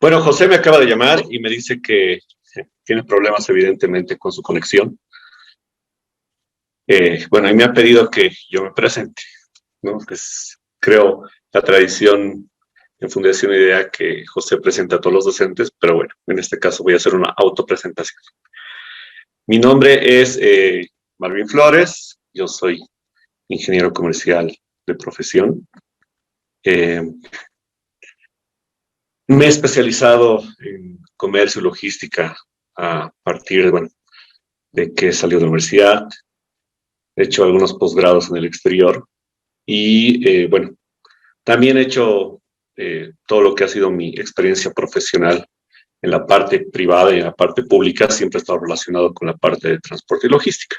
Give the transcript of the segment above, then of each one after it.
Bueno, José me acaba de llamar y me dice que tiene problemas evidentemente con su conexión. Bueno, y me ha pedido que yo me presente, ¿no? Pues creo la tradición en Fundación Idea que José presenta a todos los docentes, pero bueno, en este caso voy a hacer una autopresentación. Mi nombre es Marvin Flores, yo soy ingeniero comercial de profesión. Me he especializado en comercio y logística a partir, bueno, de que salí de la universidad. He hecho algunos posgrados en el exterior y, bueno, también he hecho todo lo que ha sido mi experiencia profesional en la parte privada y en la parte pública, siempre he estado relacionado con la parte de transporte y logística.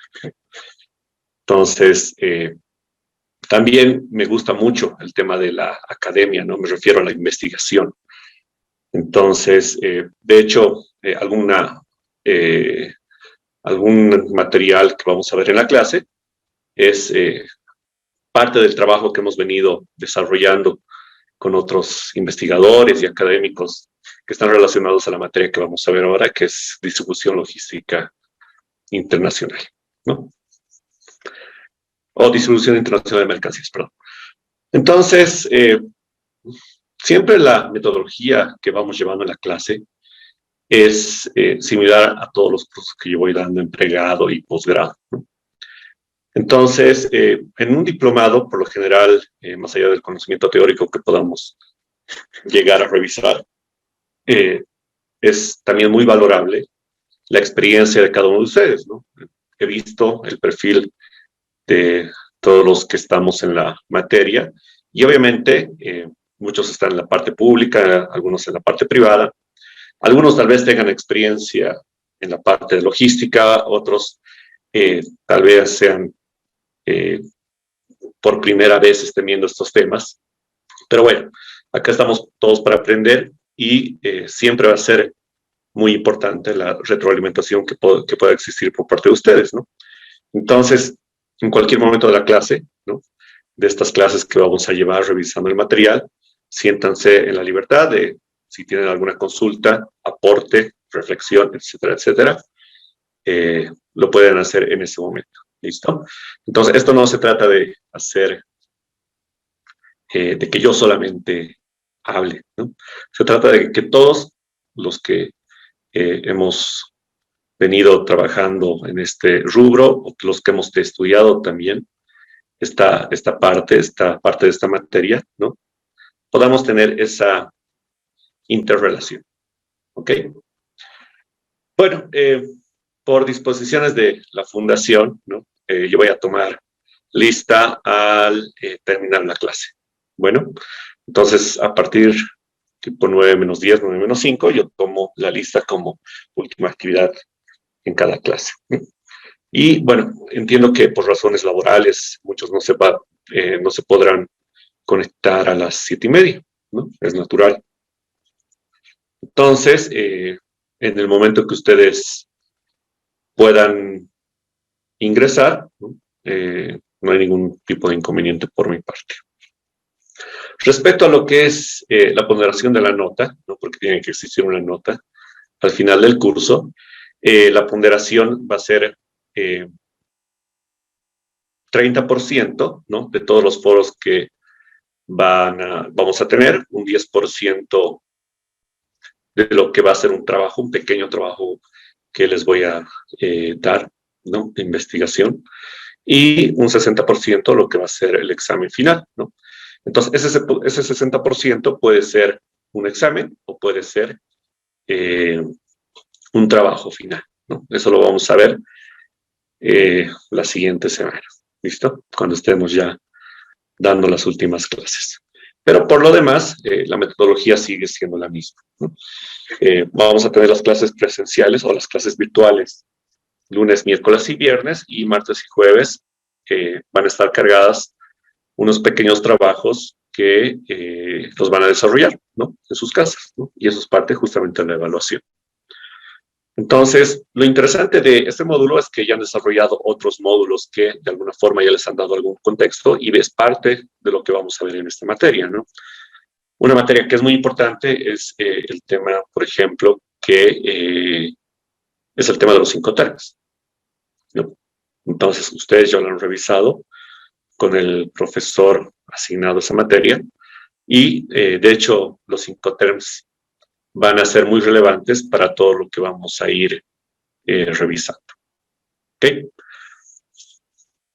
Entonces, también me gusta mucho el tema de la academia, ¿no? Me refiero a la investigación. Entonces, de hecho, algún material que vamos a ver en la clase es parte del trabajo que hemos venido desarrollando con otros investigadores y académicos que están relacionados a la materia que vamos a ver ahora, que es distribución logística internacional, ¿no? O distribución internacional de mercancías, perdón. Entonces, siempre la metodología que vamos llevando en la clase es similar a todos los cursos que yo voy dando en pregrado y posgrado, ¿no? Entonces, en un diplomado, por lo general, más allá del conocimiento teórico que podamos llegar a revisar, es también muy valorable la experiencia de cada uno de ustedes, ¿no? He visto el perfil de todos los que estamos en la materia y obviamente muchos están en la parte pública, algunos en la parte privada, algunos tal vez tengan experiencia en la parte de logística, otros tal vez sean por primera vez estén viendo estos temas. Pero bueno, acá estamos todos para aprender y siempre va a ser muy importante la retroalimentación que pueda existir por parte de ustedes, ¿no? Entonces, en cualquier momento de la clase, ¿no? De estas clases que vamos a llevar revisando el material, siéntanse en la libertad de, si tienen alguna consulta, aporte, reflexión, etcétera, etcétera, lo pueden hacer en ese momento. ¿Listo? Entonces, esto no se trata de hacer, de que yo solamente hable, ¿no? Se trata de que todos los que hemos venido trabajando en este rubro, o los que hemos estudiado también esta parte de esta materia, ¿no? Podamos tener esa interrelación, ¿ok? Bueno, por disposiciones de la fundación, ¿no? Yo voy a tomar lista al terminar la clase. Bueno, entonces a partir tipo 9 menos 10, 9 menos 5, yo tomo la lista como última actividad en cada clase. Y bueno, entiendo que por razones laborales muchos no se podrán conectar a las 7:30, ¿no? Es natural. Entonces, en el momento que ustedes puedan ingresar, ¿no? No hay ningún tipo de inconveniente por mi parte. Respecto a lo que es la ponderación de la nota, ¿no? Porque tiene que existir una nota al final del curso, la ponderación va a ser 30%, ¿no? De todos los foros que vamos a tener, un 10% de lo que va a ser un trabajo, un pequeño trabajo que les voy a dar, ¿no? De investigación, y un 60% lo que va a ser el examen final, ¿no? Entonces, ese 60% puede ser un examen o puede ser un trabajo final, ¿no? Eso lo vamos a ver la siguiente semana, ¿listo? Cuando estemos ya dando las últimas clases. Pero por lo demás, la metodología sigue siendo la misma, ¿no? Vamos a tener las clases presenciales o las clases virtuales lunes, miércoles y viernes, y martes y jueves van a estar cargadas unos pequeños trabajos que los van a desarrollar, ¿no? En sus casas, ¿no? Y eso es parte justamente de la evaluación. Entonces, lo interesante de este módulo es que ya han desarrollado otros módulos que de alguna forma ya les han dado algún contexto y es parte de lo que vamos a ver en esta materia, ¿no? Una materia que es muy importante es el tema, por ejemplo, que es el tema de los Incoterms, ¿no? Entonces, ustedes ya lo han revisado con el profesor asignado a esa materia y, de hecho, los Incoterms van a ser muy relevantes para todo lo que vamos a ir revisando. ¿Ok?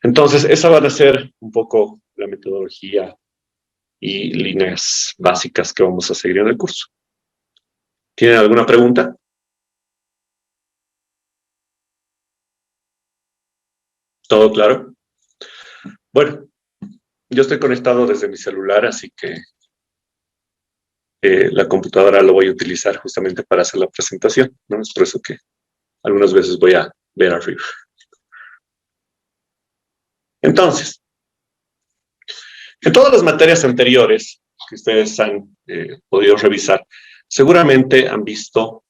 Entonces, esa va a ser un poco la metodología y líneas básicas que vamos a seguir en el curso. ¿Tienen alguna pregunta? ¿Todo claro? Bueno, yo estoy conectado desde mi celular, así que la computadora lo voy a utilizar justamente para hacer la presentación, ¿no? Es por eso que algunas veces voy a ver arriba. Entonces, en todas las materias anteriores que ustedes han podido revisar, seguramente han visto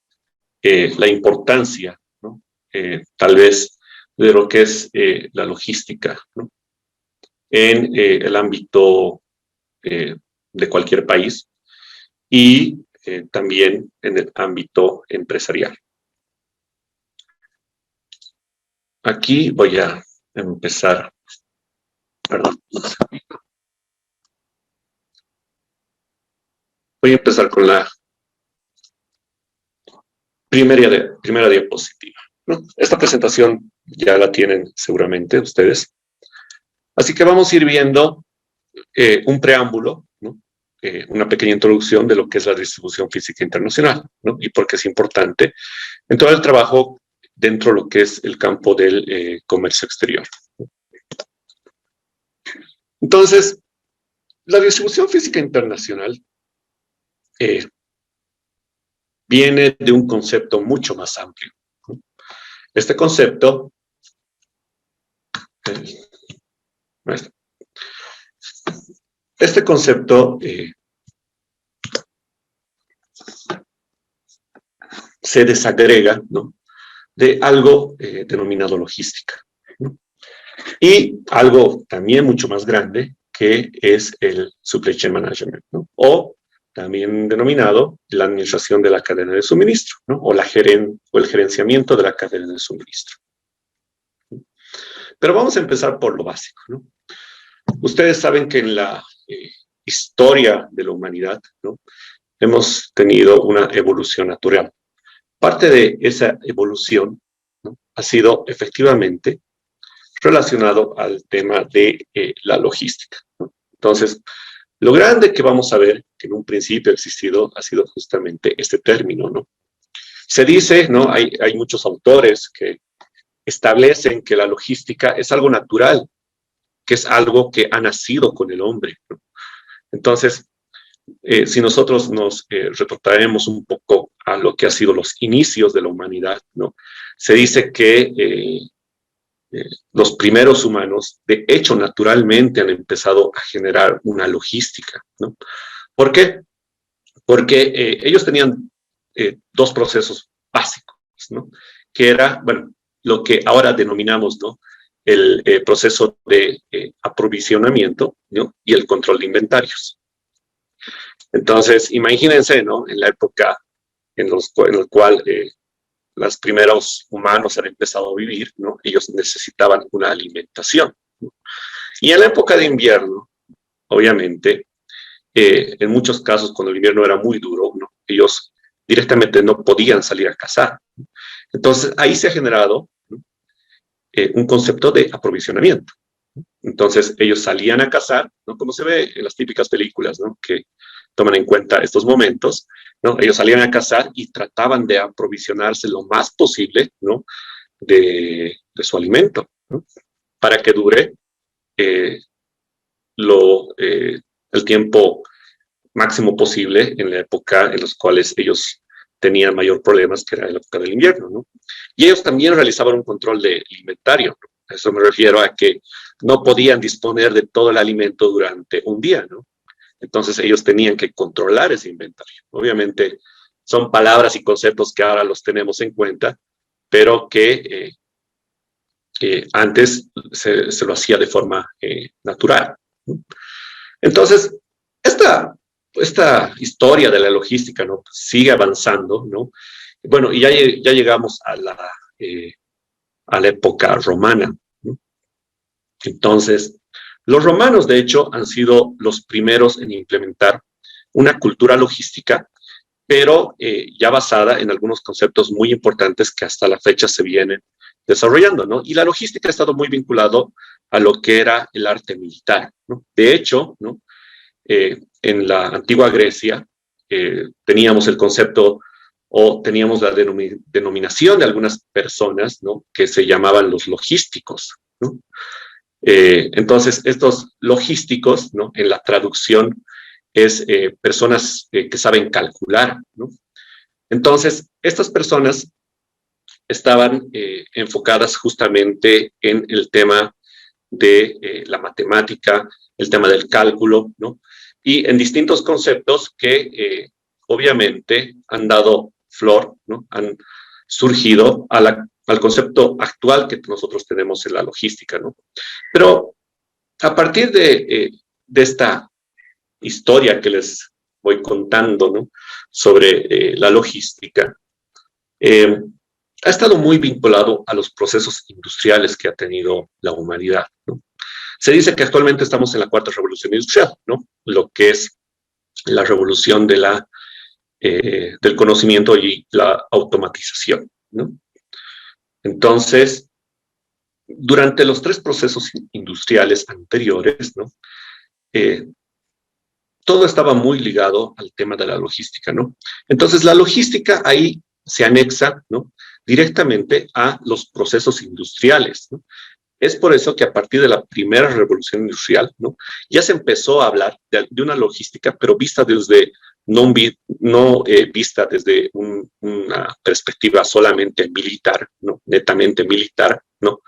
la importancia, ¿no? Tal vez de lo que es la logística, ¿no? En el ámbito de cualquier país y también en el ámbito empresarial. Aquí voy a empezar, perdón, voy a empezar con la primera diapositiva, ¿no? Esta presentación ya la tienen seguramente ustedes. Así que vamos a ir viendo un preámbulo, ¿no? Una pequeña introducción de lo que es la distribución física internacional, ¿no? Y por qué es importante en todo el trabajo dentro de lo que es el campo del comercio exterior. Entonces, la distribución física internacional viene de un concepto mucho más amplio, ¿no? Este concepto se desagrega, ¿no? De algo denominado logística, ¿no? Y algo también mucho más grande que es el supply chain management, ¿no? O también denominado la administración de la cadena de suministro, ¿no? O el gerenciamiento de la cadena de suministro. Pero vamos a empezar por lo básico, ¿no? Ustedes saben que en la historia de la humanidad, ¿no? Hemos tenido una evolución natural. Parte de esa evolución, ¿no? Ha sido efectivamente relacionado al tema de la logística, ¿no? Entonces, lo grande que vamos a ver, que en un principio ha existido, ha sido justamente este término, ¿no? Se dice, ¿no? Hay muchos autores que establecen que la logística es algo natural, que es algo que ha nacido con el hombre, ¿no? Entonces, si nosotros nos retrotraemos un poco a lo que ha sido los inicios de la humanidad, ¿no? Se dice que los primeros humanos, de hecho, naturalmente han empezado a generar una logística, ¿no? ¿Por qué? Porque ellos tenían dos procesos básicos, ¿no? Que era, bueno, lo que ahora denominamos, ¿no? El proceso de aprovisionamiento, ¿no? Y el control de inventarios. Entonces, imagínense, ¿no? En la época en el cual los primeros humanos han empezado a vivir, ¿no? Ellos necesitaban una alimentación, ¿no? Y en la época de invierno, obviamente, en muchos casos cuando el invierno era muy duro, ¿no? Ellos directamente no podían salir a cazar. Entonces, ahí se ha generado, ¿no? Un concepto de aprovisionamiento. Entonces, ellos salían a cazar, ¿no? Como se ve en las típicas películas, ¿no? Que toman en cuenta estos momentos, ¿no? Ellos salían a cazar y trataban de aprovisionarse lo más posible, ¿no? de su alimento, ¿no? Para que dure el tiempo máximo posible en la época en las cuales ellos tenían mayor problemas, que era la época del invierno, ¿no? Y ellos también realizaban un control de inventario, ¿no? A eso me refiero a que no podían disponer de todo el alimento durante un día, ¿no? Entonces ellos tenían que controlar ese inventario. Obviamente son palabras y conceptos que ahora los tenemos en cuenta, pero que antes se lo hacía de forma natural, ¿no? Entonces, esta esta historia de la logística, ¿no? Sigue avanzando, ¿no? Bueno, y ya llegamos a la época romana, ¿no? Entonces, los romanos, de hecho, han sido los primeros en implementar una cultura logística, pero ya basada en algunos conceptos muy importantes que hasta la fecha se vienen desarrollando, ¿no? Y la logística ha estado muy vinculado a lo que era el arte militar, ¿no? De hecho, ¿no? En la antigua Grecia teníamos el concepto o teníamos la denominación de algunas personas, ¿no? Que se llamaban los logísticos, ¿no? Entonces, estos logísticos, ¿no? En la traducción es personas que saben calcular, ¿no? Entonces, estas personas estaban enfocadas justamente en el tema de la matemática, el tema del cálculo, ¿no? Y en distintos conceptos que obviamente han dado flor, ¿no? Han surgido al concepto actual que nosotros tenemos en la logística, ¿no? Pero a partir de esta historia que les voy contando, ¿no? Sobre la logística, ha estado muy vinculado a los procesos industriales que ha tenido la humanidad, ¿no? Se dice que actualmente estamos en la cuarta revolución industrial, ¿no? Lo que es la revolución del conocimiento y la automatización, ¿no? Entonces, durante los tres procesos industriales anteriores, ¿no? Todo estaba muy ligado al tema de la logística, ¿no? Entonces, la logística ahí se anexa, ¿no? Directamente a los procesos industriales, ¿no? Es por eso que a partir de la primera revolución industrial, ¿no? Ya se empezó a hablar de una logística, pero vista desde, no vista desde una perspectiva solamente militar, ¿no? Netamente militar, ¿no?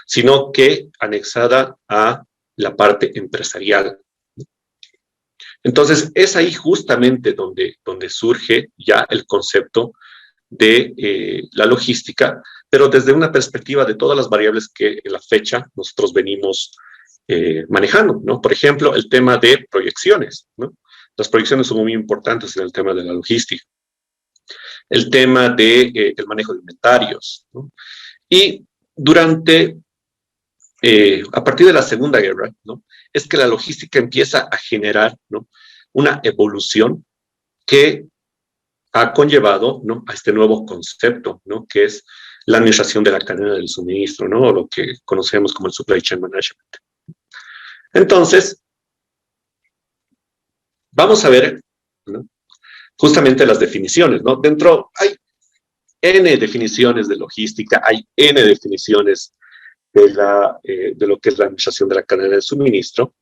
Sino que anexada a la parte empresarial. Entonces, es ahí justamente donde surge ya el concepto de la logística, pero desde una perspectiva de todas las variables que en la fecha nosotros venimos manejando, ¿no? Por ejemplo, el tema de proyecciones, ¿no? Las proyecciones son muy importantes en el tema de la logística. El tema de el manejo de inventarios, ¿no? Y a partir de la Segunda Guerra, ¿no? Es que la logística empieza a generar, ¿no? Una evolución que ha conllevado, ¿no? A este nuevo concepto, ¿no? Que es la administración de la cadena del suministro, ¿no? O lo que conocemos como el supply chain management. Entonces, vamos a ver, ¿no? Justamente las definiciones, ¿no? Dentro hay N definiciones de logística, hay N definiciones de lo que es la administración de la cadena de suministro.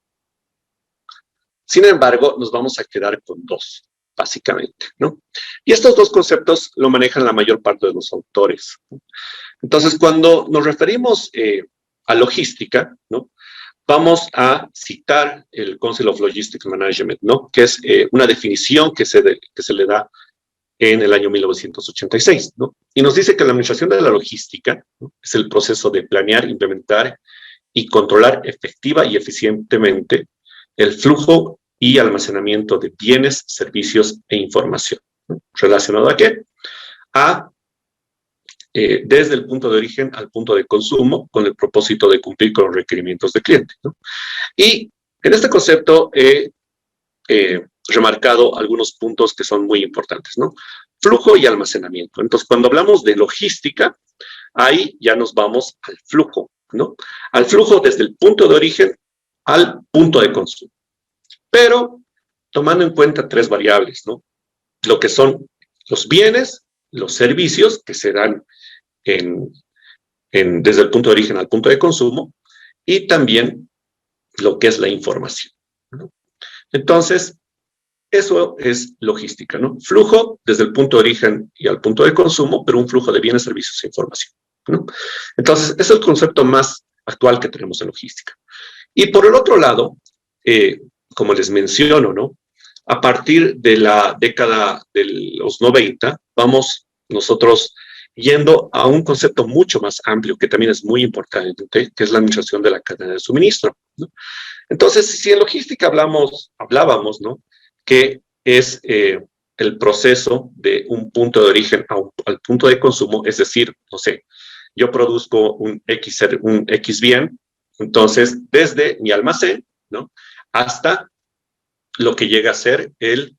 Sin embargo, nos vamos a quedar con dos, básicamente, ¿no? Y estos dos conceptos lo manejan la mayor parte de los autores, ¿no? Entonces, cuando nos referimos a logística, ¿no? Vamos a citar el Council of Logistics Management, ¿no? Que es una definición que se le da en el año 1986, ¿no? Y nos dice que la administración de la logística, ¿no? Es el proceso de planear, implementar y controlar efectiva y eficientemente el flujo y almacenamiento de bienes, servicios e información, ¿no? ¿Relacionado a qué? Desde el punto de origen al punto de consumo, con el propósito de cumplir con los requerimientos del cliente, ¿no? Y en este concepto he remarcado algunos puntos que son muy importantes, ¿no? Flujo y almacenamiento. Entonces, cuando hablamos de logística, ahí ya nos vamos al flujo, ¿no? Al flujo desde el punto de origen al punto de consumo. Pero tomando en cuenta tres variables, ¿no? Lo que son los bienes, los servicios que se dan desde el punto de origen al punto de consumo, y también lo que es la información, ¿no? Entonces, eso es logística, ¿no? Flujo desde el punto de origen y al punto de consumo, pero un flujo de bienes, servicios e información, ¿no? Entonces, ese es el concepto más actual que tenemos en logística. Y por el otro lado, como les menciono, ¿no? A partir de la década de los 90, vamos nosotros yendo a un concepto mucho más amplio, que también es muy importante, que es la administración de la cadena de suministro, ¿no? Entonces, si en logística hablábamos, ¿no? Que es el proceso de un punto de origen al punto de consumo, es decir, no sé, yo produzco un X bien, entonces desde mi almacén, ¿no?, hasta lo que llega a ser el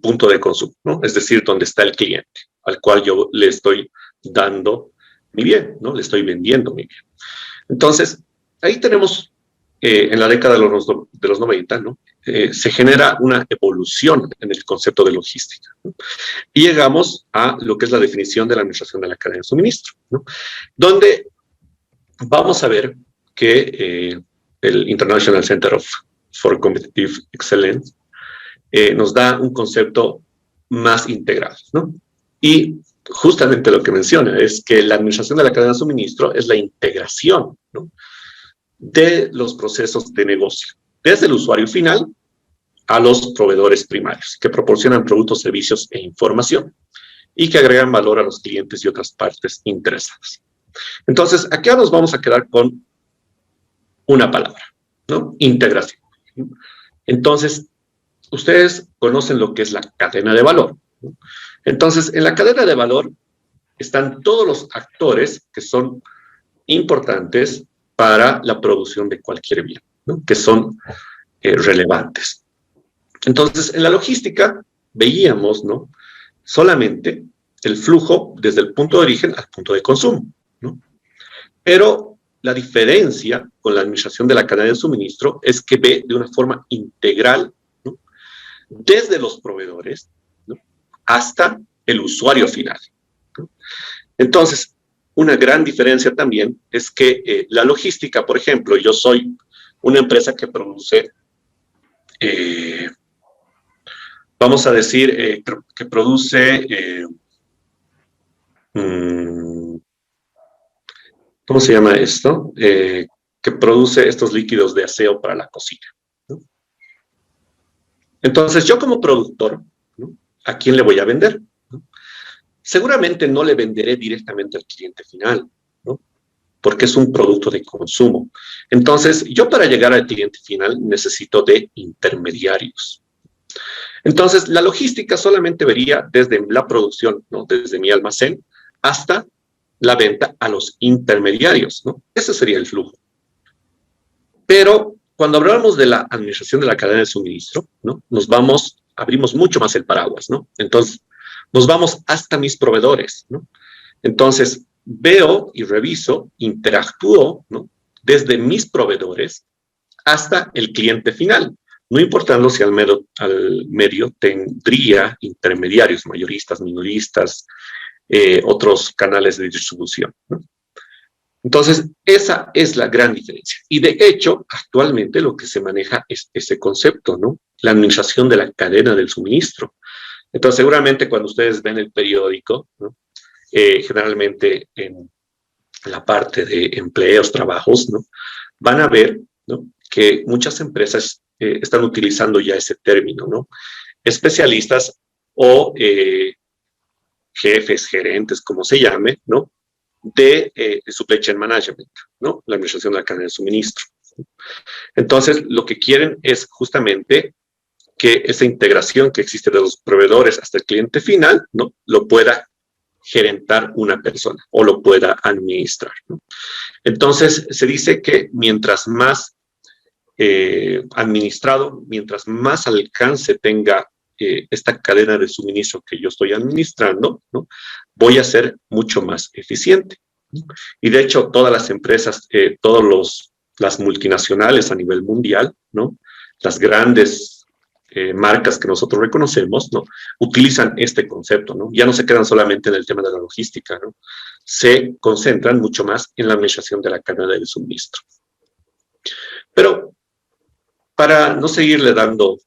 punto de consumo, ¿no?, es decir, donde está el cliente, al cual yo le estoy dando mi bien, ¿no?, le estoy vendiendo mi bien. Entonces, ahí tenemos, en la década de los 90, ¿no?, se genera una evolución en el concepto de logística, ¿no?, y llegamos a lo que es la definición de la administración de la cadena de suministro, ¿no?, donde vamos a ver que el International Center for Competitive Excellence nos da un concepto más integral, ¿no? Y justamente lo que menciona es que la administración de la cadena de suministro es la integración, ¿no?, de los procesos de negocio, desde el usuario final a los proveedores primarios, que proporcionan productos, servicios e información y que agregan valor a los clientes y otras partes interesadas. Entonces, aquí nos vamos a quedar con una palabra, ¿no? Integración. Entonces, ustedes conocen lo que es la cadena de valor, ¿no? Entonces, en la cadena de valor están todos los actores que son importantes para la producción de cualquier bien, ¿no?, que son relevantes. Entonces, en la logística veíamos, ¿no?, solamente el flujo desde el punto de origen al punto de consumo, ¿no? Pero la diferencia con la administración de la cadena de suministro es que ve de una forma integral, ¿no?, desde los proveedores, ¿no?, hasta el usuario final, ¿no? Entonces, una gran diferencia también es que la logística, por ejemplo, yo soy una empresa que produce, vamos a decir, que produce, ¿cómo se llama esto? Que produce estos líquidos de aseo para la cocina, ¿no? Entonces, yo como productor, ¿no?, ¿a quién le voy a vender?, ¿no? Seguramente no le venderé directamente al cliente final, ¿no?, porque es un producto de consumo. Entonces, yo para llegar al cliente final necesito de intermediarios. Entonces, la logística solamente vería desde la producción, ¿no?, desde mi almacén hasta la venta a los intermediarios, ¿no? Ese sería el flujo. Pero cuando hablamos de la administración de la cadena de suministro, ¿no?, abrimos mucho más el paraguas, ¿no? Entonces, nos vamos hasta mis proveedores, ¿no? Entonces, veo y reviso, interactúo, ¿no?, desde mis proveedores hasta el cliente final, no importando si al medio tendría intermediarios, mayoristas, minoristas, otros canales de distribución, ¿no? Entonces, esa es la gran diferencia. Y de hecho, actualmente lo que se maneja es ese concepto, ¿no?, la administración de la cadena del suministro. Entonces, seguramente cuando ustedes ven el periódico, ¿no?, generalmente en la parte de empleos, trabajos, ¿no?, van a ver, ¿no?, que muchas empresas están utilizando ya ese término, ¿no? Especialistas o jefes, gerentes, como se llame, ¿no?, de supply chain management, ¿no?, la administración de la cadena de suministro. Entonces, lo que quieren es justamente que esa integración que existe de los proveedores hasta el cliente final, ¿no?, lo pueda gerentar una persona o lo pueda administrar, ¿no? Entonces, se dice que mientras más administrado, mientras más alcance tenga esta cadena de suministro que yo estoy administrando, ¿no?, voy a ser mucho más eficiente, ¿no? Y de hecho, todas las empresas, las multinacionales a nivel mundial, ¿no?, las grandes marcas que nosotros reconocemos, ¿no?, utilizan este concepto, ¿no? Ya no se quedan solamente en el tema de la logística, ¿no?, se concentran mucho más en la administración de la cadena de suministro. Pero para no seguirle dando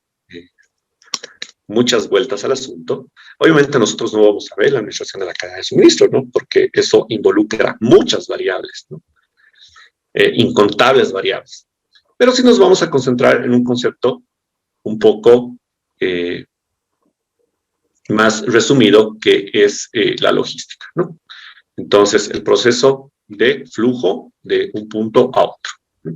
muchas vueltas al asunto, obviamente nosotros no vamos a ver la administración de la cadena de suministro, ¿no?, porque eso involucra muchas variables, ¿no?, incontables variables. Pero sí nos vamos a concentrar en un concepto un poco más resumido, que es la logística, ¿no? Entonces, el proceso de flujo de un punto a otro, ¿no?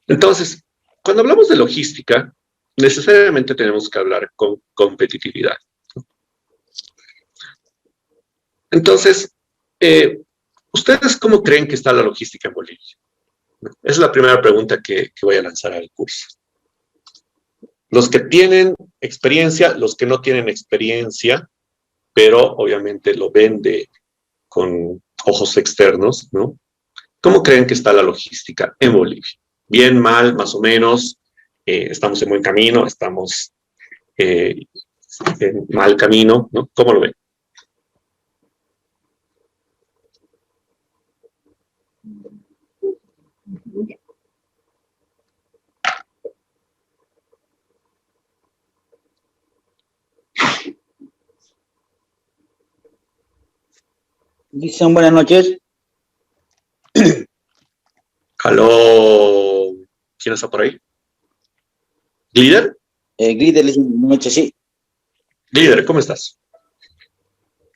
Entonces, cuando hablamos de logística, necesariamente tenemos que hablar con competitividad. Entonces, ¿ustedes cómo creen que está la logística en Bolivia? Esa es la primera pregunta que voy a lanzar al curso. Los que tienen experiencia, los que no tienen experiencia, pero obviamente lo ven con ojos externos, ¿no? ¿Cómo creen que está la logística en Bolivia? ¿Bien, mal, más o menos? ¿Estamos en buen camino? ¿Estamos en mal camino? ¿No? ¿Cómo lo ven? Dicen buenas noches. Aló, ¿quién está por ahí? ¿Líder? Glider, le dicen buenas noches, sí. Líder, ¿cómo estás?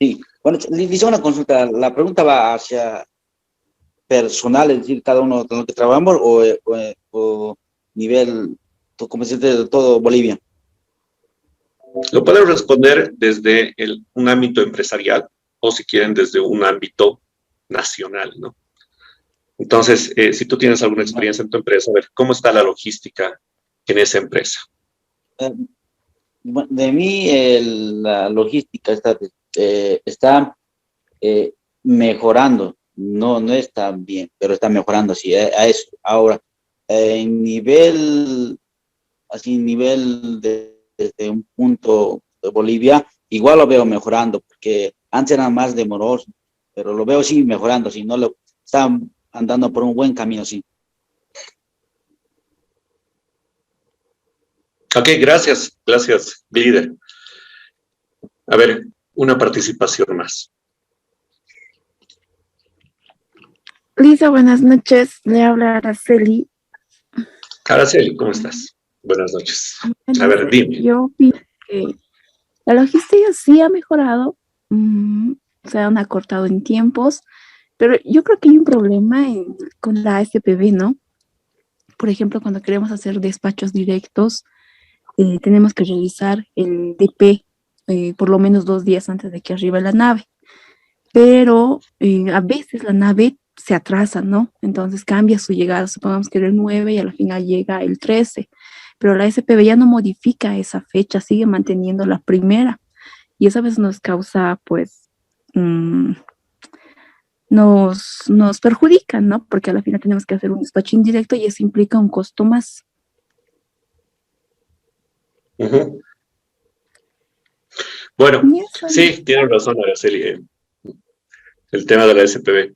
Sí. Bueno, le hice una consulta. La pregunta va hacia personal, es decir, cada uno con lo que trabajamos, o nivel, como se dice, de todo Bolivia. Lo pueden responder desde un ámbito empresarial o si quieren desde un ámbito nacional, ¿no? Entonces, si tú tienes alguna experiencia en tu empresa, a ver, ¿cómo está la logística en esa empresa? De mí, la logística está mejorando. No está bien, pero está mejorando, sí, a eso. Ahora, en nivel desde un punto de Bolivia, igual lo veo mejorando, porque antes era más demoroso, pero lo veo sí mejorando, sí, no lo están andando por un buen camino, sí. Ok, gracias, líder. A ver, una participación más. Lisa, buenas noches. Le habla Araceli. Araceli, ¿cómo estás? Buenas noches. Bueno, A ver, dime. yo opino que la logística sí ha mejorado, se han acortado en tiempos, pero yo creo que hay un problema con la SPB, ¿no? Por ejemplo, cuando queremos hacer despachos directos, tenemos que revisar el DP por lo menos 2 días antes de que arribe la nave. Pero a veces la nave se atrasa, ¿no? Entonces cambia su llegada, supongamos que era el 9 y al final llega el 13, pero la SPB ya no modifica esa fecha, sigue manteniendo la primera y eso a veces nos causa, pues, nos perjudica, ¿no? Porque al final tenemos que hacer un despacho indirecto y eso implica un costo más. Uh-huh. Bueno, sí, tienes razón, Araceli, el tema de la SPB.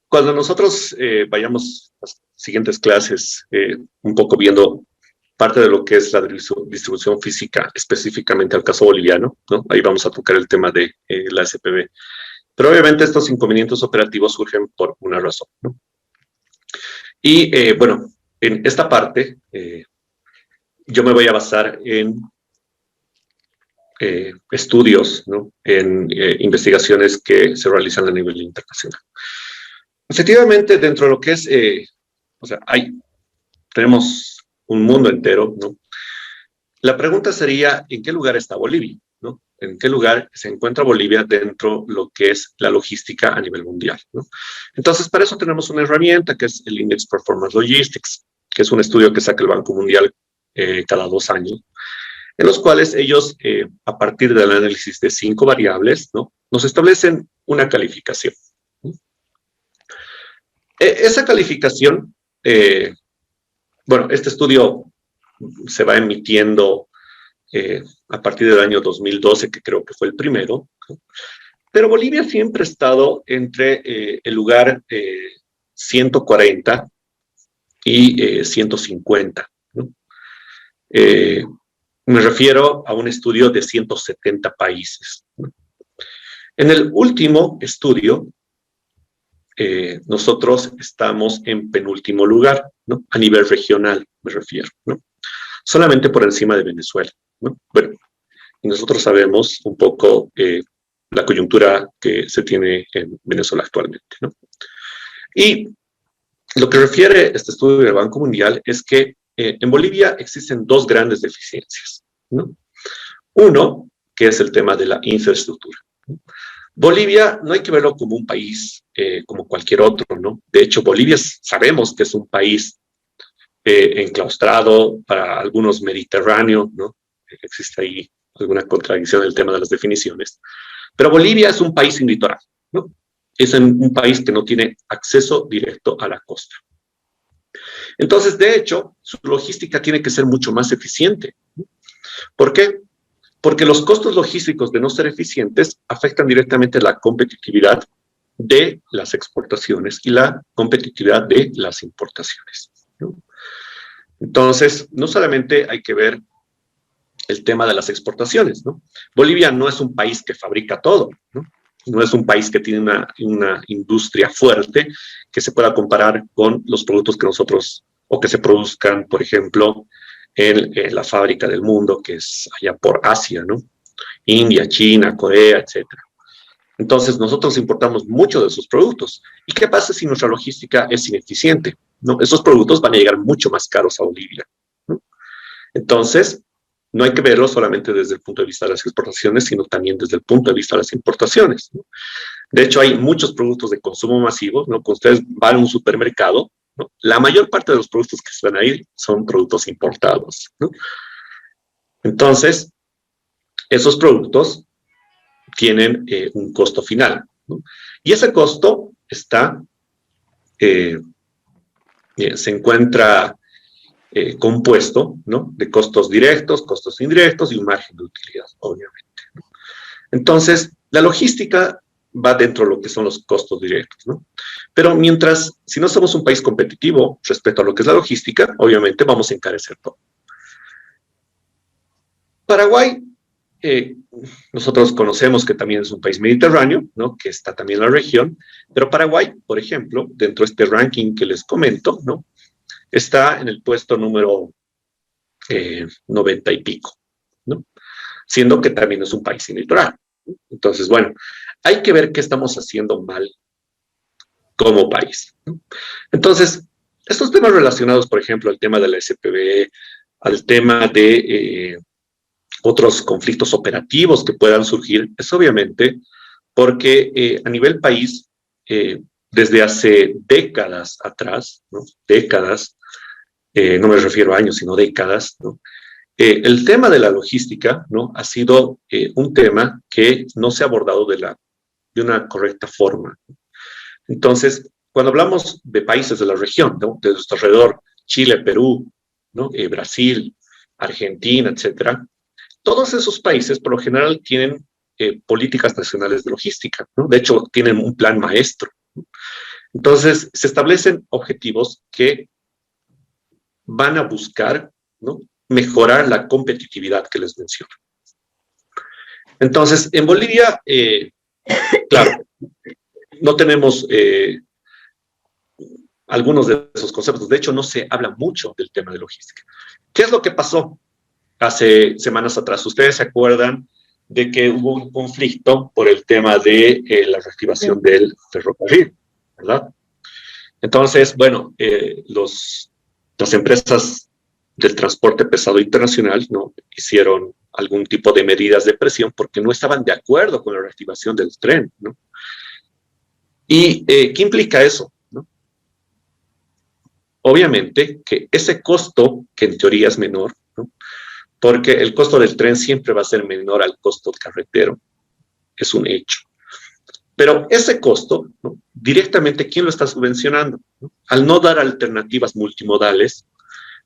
Cuando nosotros vayamos a las siguientes clases, un poco viendo parte de lo que es la distribución física, específicamente al caso boliviano, ¿no? Ahí vamos a tocar el tema de la SPB. Pero obviamente estos inconvenientes operativos surgen por una razón, ¿no? Y bueno, en esta parte yo me voy a basar en estudios, ¿no? En investigaciones que se realizan a nivel internacional. Efectivamente, dentro de lo que es, o sea, tenemos un mundo entero, ¿no? La pregunta sería, ¿en qué lugar está Bolivia? ¿No? ¿En qué lugar se encuentra Bolivia dentro de lo que es la logística a nivel mundial? ¿No? Entonces, para eso tenemos una herramienta que es el Index Performance Logistics, que es un estudio que saca el Banco Mundial cada 2 años, en los cuales ellos, a partir del análisis de 5 variables, ¿no? Nos establecen una calificación. ¿No? Esa calificación, bueno, este estudio se va emitiendo a partir del año 2012, que creo que fue el primero, ¿no? Pero Bolivia siempre ha estado entre el lugar 140 y 150, ¿no? Me refiero a un estudio de 170 países, ¿no? En el último estudio, nosotros estamos en penúltimo lugar, ¿no? A nivel regional, me refiero, ¿no? Solamente por encima de Venezuela, ¿no? Bueno, nosotros sabemos un poco la coyuntura que se tiene en Venezuela actualmente, ¿no? Y lo que refiere este estudio del Banco Mundial es que en Bolivia existen dos grandes deficiencias, ¿no? Uno, que es el tema de la infraestructura. Bolivia no hay que verlo como un país como cualquier otro, ¿no? De hecho, Bolivia sabemos que es un país enclaustrado, para algunos mediterráneo, ¿no? Existe ahí alguna contradicción en el tema de las definiciones. Pero Bolivia es un país sin litoral, ¿no? Es un país que no tiene acceso directo a la costa. Entonces, de hecho, su logística tiene que ser mucho más eficiente. ¿Por qué? Porque los costos logísticos de no ser eficientes afectan directamente la competitividad de las exportaciones y la competitividad de las importaciones, ¿no? Entonces, no solamente hay que ver el tema de las exportaciones, ¿no? Bolivia no es un país que fabrica todo, ¿no? No es un país que tiene una industria fuerte que se pueda comparar con los productos que nosotros, o que se produzcan, por ejemplo, en la fábrica del mundo, que es allá por Asia, ¿no? India, China, Corea, etc. Entonces, nosotros importamos mucho de esos productos. ¿Y qué pasa si nuestra logística es ineficiente? ¿No? Esos productos van a llegar mucho más caros a Bolivia, ¿no? Entonces, no hay que verlo solamente desde el punto de vista de las exportaciones, sino también desde el punto de vista de las importaciones, ¿no? De hecho, hay muchos productos de consumo masivo, ¿no? Cuando ustedes van a un supermercado, ¿no? La mayor parte de los productos que se van a ir son productos importados, ¿no? Entonces, esos productos tienen un costo final, ¿no? Y ese costo se encuentra compuesto, ¿no? De costos directos, costos indirectos y un margen de utilidad, obviamente, ¿no? Entonces, la logística va dentro de lo que son los costos directos, ¿no? Pero si no somos un país competitivo respecto a lo que es la logística, obviamente vamos a encarecer todo. Paraguay, nosotros conocemos que también es un país mediterráneo, ¿no? Que está también en la región, pero Paraguay, por ejemplo, dentro de este ranking que les comento, ¿no? Está en el puesto número 90 y pico, ¿no? Siendo que también es un país sin litoral. Entonces, bueno, hay que ver qué estamos haciendo mal como país, ¿no? Entonces, estos temas relacionados, por ejemplo, al tema de la SPB, al tema de otros conflictos operativos que puedan surgir, es obviamente porque a nivel país, desde hace décadas atrás, ¿no? Décadas, no me refiero a años, sino décadas, ¿no? El tema de la logística, ¿no? Ha sido un tema que no se ha abordado de una correcta forma. Entonces, cuando hablamos de países de la región, ¿no? De nuestro alrededor, Chile, Perú, ¿no? Brasil, Argentina, etcétera, todos esos países por lo general tienen políticas nacionales de logística, ¿no? De hecho, tienen un plan maestro, ¿no? Entonces, se establecen objetivos que van a buscar, ¿no? Mejorar la competitividad que les menciono. Entonces, en Bolivia, claro, no tenemos algunos de esos conceptos. De hecho, no se habla mucho del tema de logística. ¿Qué es lo que pasó hace semanas atrás? Ustedes se acuerdan de que hubo un conflicto por el tema de la reactivación del ferrocarril, ¿verdad? Entonces, bueno, las empresas del transporte pesado internacional, ¿no? Hicieron algún tipo de medidas de presión porque no estaban de acuerdo con la reactivación del tren, ¿no? ¿Y qué implica eso, ¿no? Obviamente que ese costo, que en teoría es menor, ¿no? Porque el costo del tren siempre va a ser menor al costo carretero, es un hecho. Pero ese costo, ¿no? Directamente, ¿quién lo está subvencionando, ¿no? Al no dar alternativas multimodales,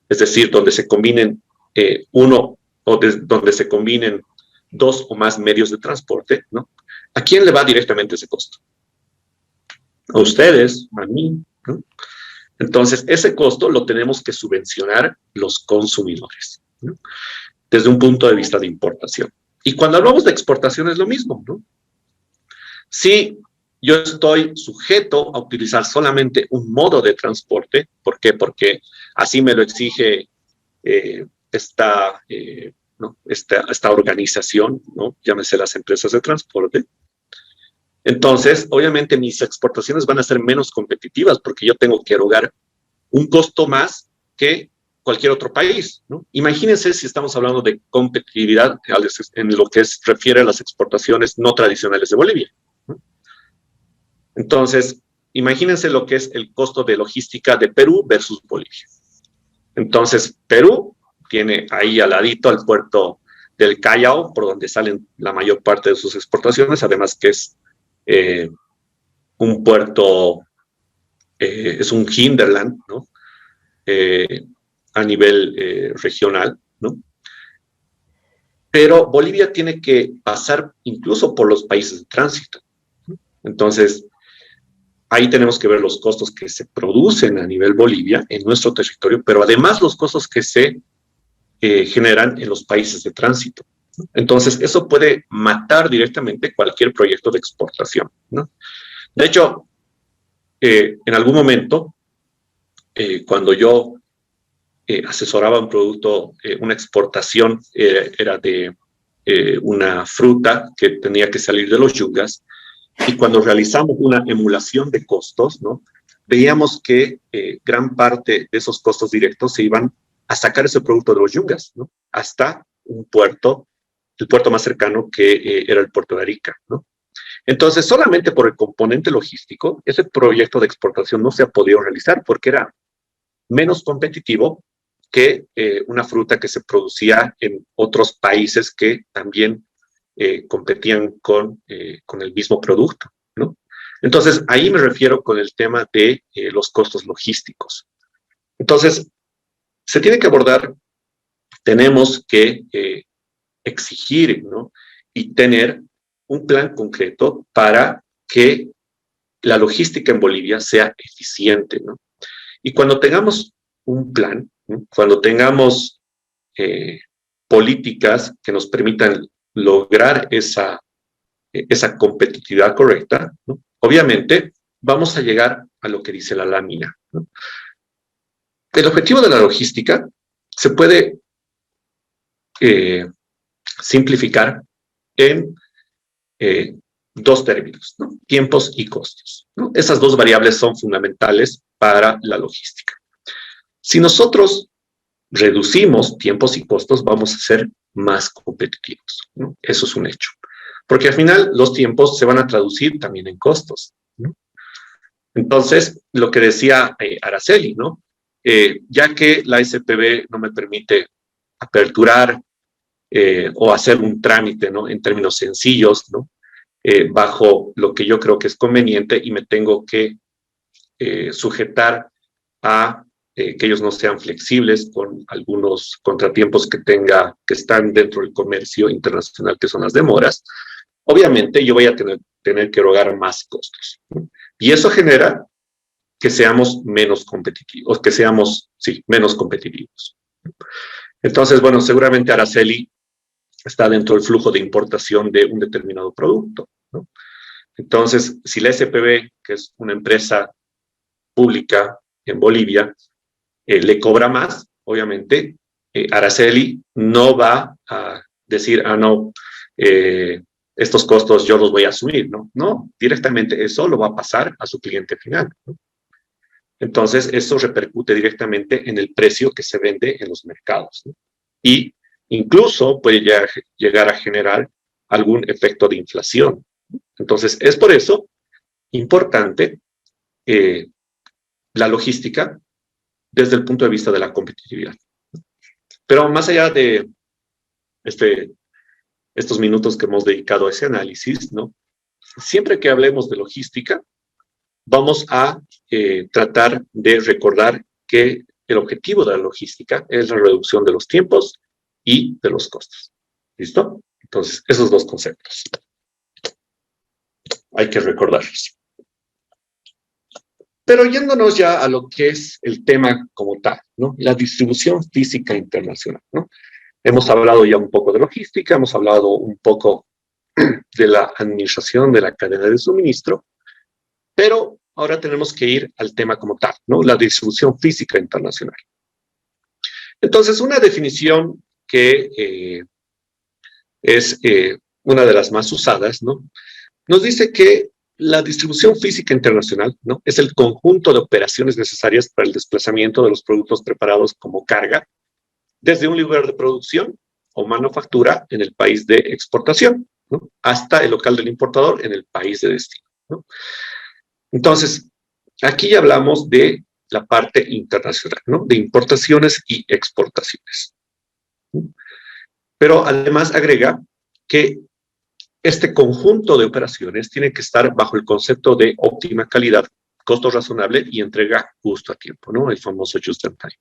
es decir, donde se combinen donde se combinen dos o más medios de transporte, ¿no? ¿A quién le va directamente ese costo? A ustedes, a mí, ¿no? Entonces, ese costo lo tenemos que subvencionar los consumidores, ¿no? Desde un punto de vista de importación. Y cuando hablamos de exportación es lo mismo, ¿no? Si yo estoy sujeto a utilizar solamente un modo de transporte, ¿por qué? Porque así me lo exige esta organización, ¿no? Llámese las empresas de transporte. Entonces, obviamente mis exportaciones van a ser menos competitivas porque yo tengo que erogar un costo más que cualquier otro país, ¿no? Imagínense si estamos hablando de competitividad en lo que refiere a las exportaciones no tradicionales de Bolivia, ¿no? Entonces, imagínense lo que es el costo de logística de Perú versus Bolivia. Entonces, Perú tiene ahí al ladito al puerto del Callao, por donde salen la mayor parte de sus exportaciones, además que es un puerto, es un hinterland, ¿no? A nivel regional, ¿no? Pero Bolivia tiene que pasar incluso por los países de tránsito, ¿no? Entonces, ahí tenemos que ver los costos que se producen a nivel Bolivia en nuestro territorio, pero además los costos que se generan en los países de tránsito. Entonces, eso puede matar directamente cualquier proyecto de exportación, ¿no? De hecho, en algún momento, cuando yo asesoraba un producto, una exportación, era de una fruta que tenía que salir de los yungas, y cuando realizamos una emulación de costos, ¿no? Veíamos que gran parte de esos costos directos se iban a sacar ese producto de los yungas, ¿no? Hasta un puerto, el puerto más cercano que era el puerto de Arica, ¿no? Entonces, solamente por el componente logístico, ese proyecto de exportación no se ha podido realizar porque era menos competitivo que una fruta que se producía en otros países que también competían con el mismo producto, ¿no? Entonces, ahí me refiero con el tema de los costos logísticos. Entonces, se tiene que abordar, tenemos que exigir, ¿no? Y tener un plan concreto para que la logística en Bolivia sea eficiente, ¿no? Y cuando tengamos un plan, ¿no? Cuando tengamos políticas que nos permitan lograr esa competitividad correcta, ¿no? Obviamente vamos a llegar a lo que dice la lámina, ¿no? El objetivo de la logística se puede simplificar en dos términos, ¿no? Tiempos y costos, ¿no? Esas dos variables son fundamentales para la logística. Si nosotros reducimos tiempos y costos, vamos a ser más competitivos, ¿no? Eso es un hecho. Porque al final los tiempos se van a traducir también en costos, ¿no? Entonces, lo que decía Araceli, ¿no? Ya que la SPV no me permite aperturar o hacer un trámite, ¿no? En términos sencillos, ¿no? Bajo lo que yo creo que es conveniente y me tengo que sujetar a que ellos no sean flexibles con algunos contratiempos que están dentro del comercio internacional, que son las demoras. Obviamente yo voy a tener que erogar más costos, ¿no? Y eso genera que seamos menos competitivos, que seamos, sí, menos competitivos. Entonces, bueno, seguramente Araceli está dentro del flujo de importación de un determinado producto, ¿no? Entonces, si la SPV, que es una empresa pública en Bolivia, le cobra más, obviamente, Araceli no va a decir, no, estos costos yo los voy a asumir, ¿no? No, directamente eso lo va a pasar a su cliente final, ¿no? Entonces, eso repercute directamente en el precio que se vende en los mercados, ¿no? Y incluso puede llegar a generar algún efecto de inflación. Entonces, es por eso importante la logística desde el punto de vista de la competitividad. Pero más allá de estos minutos que hemos dedicado a ese análisis, ¿no? Siempre que hablemos de logística, vamos a tratar de recordar que el objetivo de la logística es la reducción de los tiempos y de los costos. ¿Listo? Entonces, esos dos conceptos hay que recordarlos. Pero yéndonos ya a lo que es el tema como tal, ¿no? La distribución física internacional, ¿no? Hemos hablado ya un poco de logística, hemos hablado un poco de la administración de la cadena de suministro, pero ahora tenemos que ir al tema como tal, ¿no? La distribución física internacional. Entonces, una definición que es una de las más usadas, ¿no? Nos dice que la distribución física internacional, ¿no? Es el conjunto de operaciones necesarias para el desplazamiento de los productos preparados como carga desde un lugar de producción o manufactura en el país de exportación, ¿no? Hasta el local del importador en el país de destino, ¿no? Entonces, aquí ya hablamos de la parte internacional, ¿no? De importaciones y exportaciones. Pero además agrega que este conjunto de operaciones tiene que estar bajo el concepto de óptima calidad, costo razonable y entrega justo a tiempo, ¿no? El famoso just in time.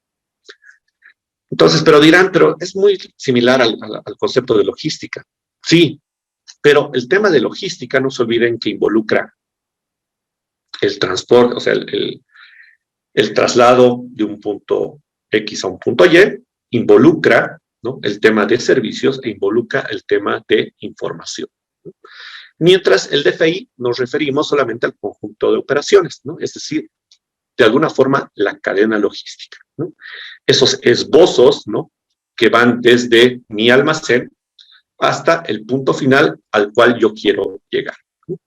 Entonces, pero dirán, pero es muy similar al concepto de logística. Sí, pero el tema de logística, no se olviden que involucra el transporte, o sea, el traslado de un punto X a un punto Y, involucra, ¿no?, el tema de servicios e involucra el tema de información, ¿no? Mientras el DFI nos referimos solamente al conjunto de operaciones, ¿no? Es decir, de alguna forma la cadena logística, ¿no? Esos esbozos, ¿no?, que van desde mi almacén hasta el punto final al cual yo quiero llegar, ¿no?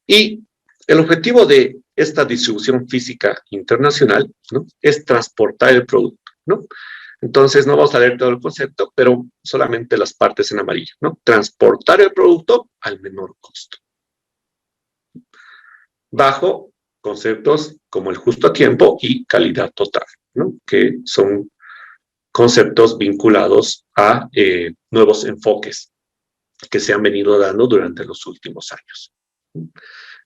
Y el objetivo de esta distribución física internacional, ¿no?, es transportar el producto, ¿no? Entonces, no vamos a leer todo el concepto, pero solamente las partes en amarillo, ¿no? Transportar el producto al menor costo, bajo conceptos como el justo a tiempo y calidad total, ¿no?, que son conceptos vinculados a nuevos enfoques que se han venido dando durante los últimos años.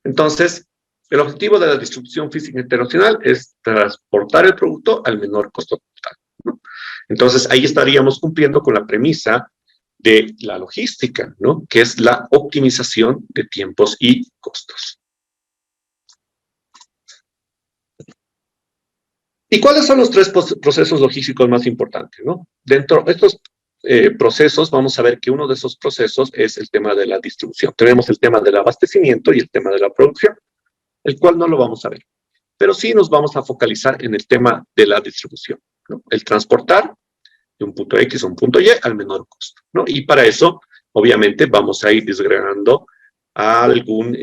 Entonces, el objetivo de la distribución física internacional es transportar el producto al menor costo total, ¿no? Entonces, ahí estaríamos cumpliendo con la premisa de la logística, ¿no?, que es la optimización de tiempos y costos. ¿Y cuáles son los tres procesos logísticos más importantes, ¿no? Dentro de estos procesos, vamos a ver que uno de esos procesos es el tema de la distribución. Tenemos el tema del abastecimiento y el tema de la producción, el cual no lo vamos a ver. Pero sí nos vamos a focalizar en el tema de la distribución, ¿no? El transportar de un punto X a un punto Y al menor costo, ¿no? Y para eso, obviamente, vamos a ir desgranando algún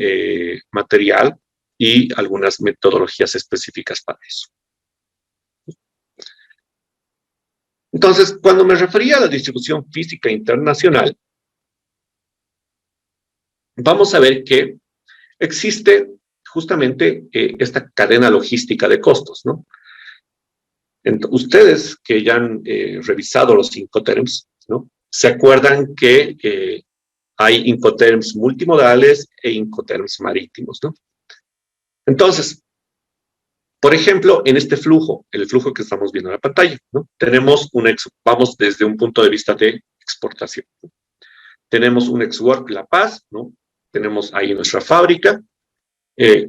material y algunas metodologías específicas para eso. Entonces, cuando me refería a la distribución física internacional, vamos a ver que existe justamente esta cadena logística de costos, ¿no? Ustedes que ya han revisado los Incoterms, ¿no?, se acuerdan que hay Incoterms multimodales e Incoterms marítimos, ¿no? Entonces, por ejemplo, en este flujo, el flujo que estamos viendo en la pantalla, ¿no?, tenemos vamos desde un punto de vista de exportación, ¿no? Tenemos un ex-work La Paz, ¿no? Tenemos ahí nuestra fábrica,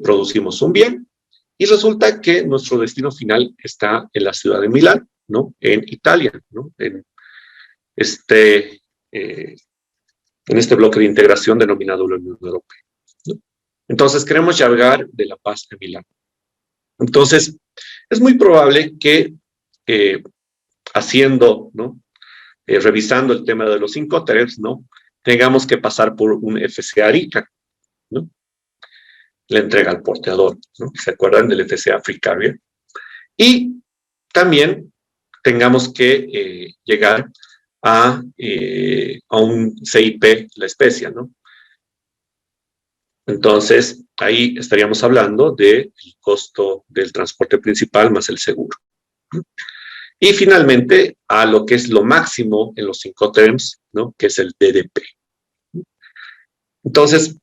producimos un bien, y resulta que nuestro destino final está en la ciudad de Milán, ¿no?, en Italia, ¿no?, en este bloque de integración denominado la Unión Europea, ¿no? Entonces, queremos llegar de La Paz a Milán. Entonces, es muy probable que haciendo, ¿no?, revisando el tema de los Incoterms, ¿no?, tengamos que pasar por un FCA Arica, ¿no?, la entrega al porteador, ¿no? ¿Se acuerdan del FCA Free Carrier? Y también tengamos que llegar a un CIP La Especia, ¿no? Entonces, ahí estaríamos hablando del costo del transporte principal más el seguro. Y finalmente, a lo que es lo máximo en los Incoterms, ¿no?, que es el DDP. Entonces,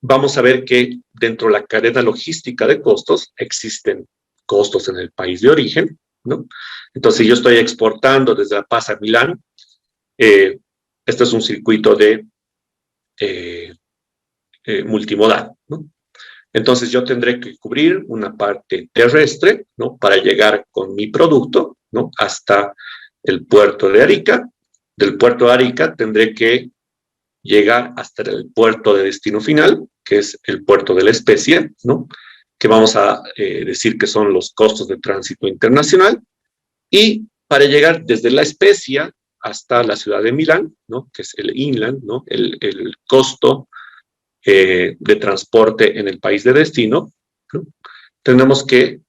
vamos a ver que dentro de la cadena logística de costos existen costos en el país de origen, ¿no? Entonces, yo estoy exportando desde La Paz a Milán. Este es un circuito de multimodal, ¿no? Entonces, yo tendré que cubrir una parte terrestre, ¿no?, para llegar con mi producto, ¿no?, hasta el puerto de Arica. Del puerto de Arica tendré que llegar hasta el puerto de destino final, que es el puerto de La Especia, ¿no?, que vamos a decir que son los costos de tránsito internacional, y para llegar desde La Especia hasta la ciudad de Milán, ¿no?, que es el inland, ¿no?, el costo de transporte en el país de destino, ¿no? Tenemos que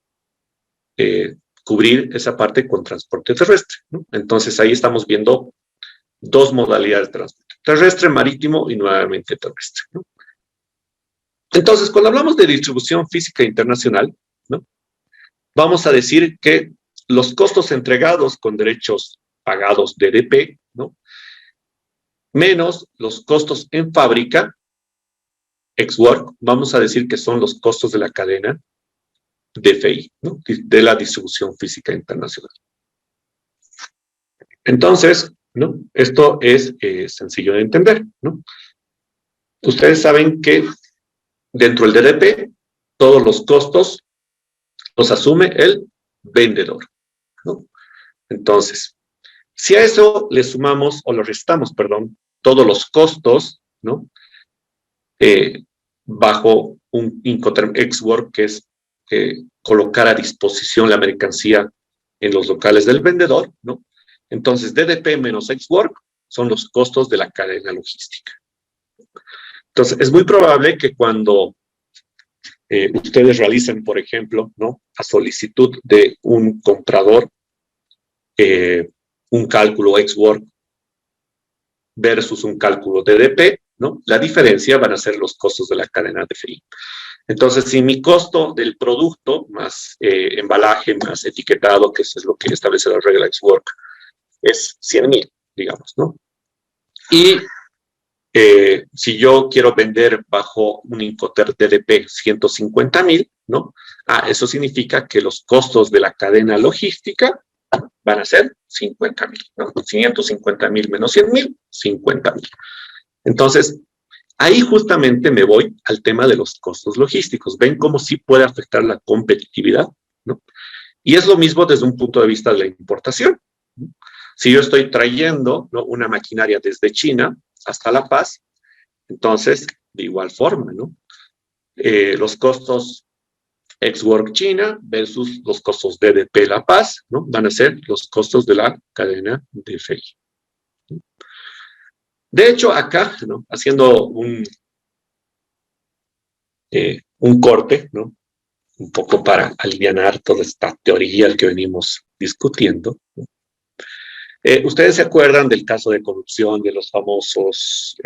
cubrir esa parte con transporte terrestre, ¿no? Entonces ahí estamos viendo dos modalidades de transporte, terrestre, marítimo y nuevamente terrestre, ¿no? Entonces, cuando hablamos de distribución física internacional, ¿no? Vamos a decir que los costos entregados con derechos pagados DDP, ¿no? Menos los costos en fábrica, ex-work, vamos a decir que son los costos de la cadena DFI, ¿no? De la distribución física internacional. Entonces, ¿no? Esto es sencillo de entender, ¿no? Ustedes saben que dentro del DDP, todos los costos los asume el vendedor, ¿no? Entonces, si a eso le sumamos, o le restamos, perdón, todos los costos, ¿no? Bajo un Incoterm ex-work, que es colocar a disposición la mercancía en los locales del vendedor, ¿no? Entonces, DDP menos ex-work son los costos de la cadena logística. Entonces, es muy probable que cuando ustedes realicen, por ejemplo, ¿no? A solicitud de un comprador, un cálculo ex-work versus un cálculo DDP, ¿no? La diferencia van a ser los costos de la cadena de frío. Entonces, si mi costo del producto, más embalaje, más etiquetado, que eso es lo que establece la regla ex-work, es 100,000, digamos, ¿no? Y si yo quiero vender bajo un Incoterm DDP 150,000, ¿no? Eso significa que los costos de la cadena logística van a ser 50,000, ¿no? 550,000 menos 100,000, 50,000. Entonces, ahí justamente me voy al tema de los costos logísticos. ¿Ven cómo sí puede afectar la competitividad, ¿no? Y es lo mismo desde un punto de vista de la importación, ¿no? Si yo estoy trayendo, ¿no? Una maquinaria desde China hasta La Paz, entonces, de igual forma, ¿no? Los costos ex-work China versus los costos DDP La Paz, ¿no? Van a ser los costos de la cadena DFI. De hecho, acá, ¿no? Haciendo un corte, ¿no? Un poco para alivianar toda esta teoría que venimos discutiendo, ¿no? Ustedes se acuerdan del caso de corrupción de los famosos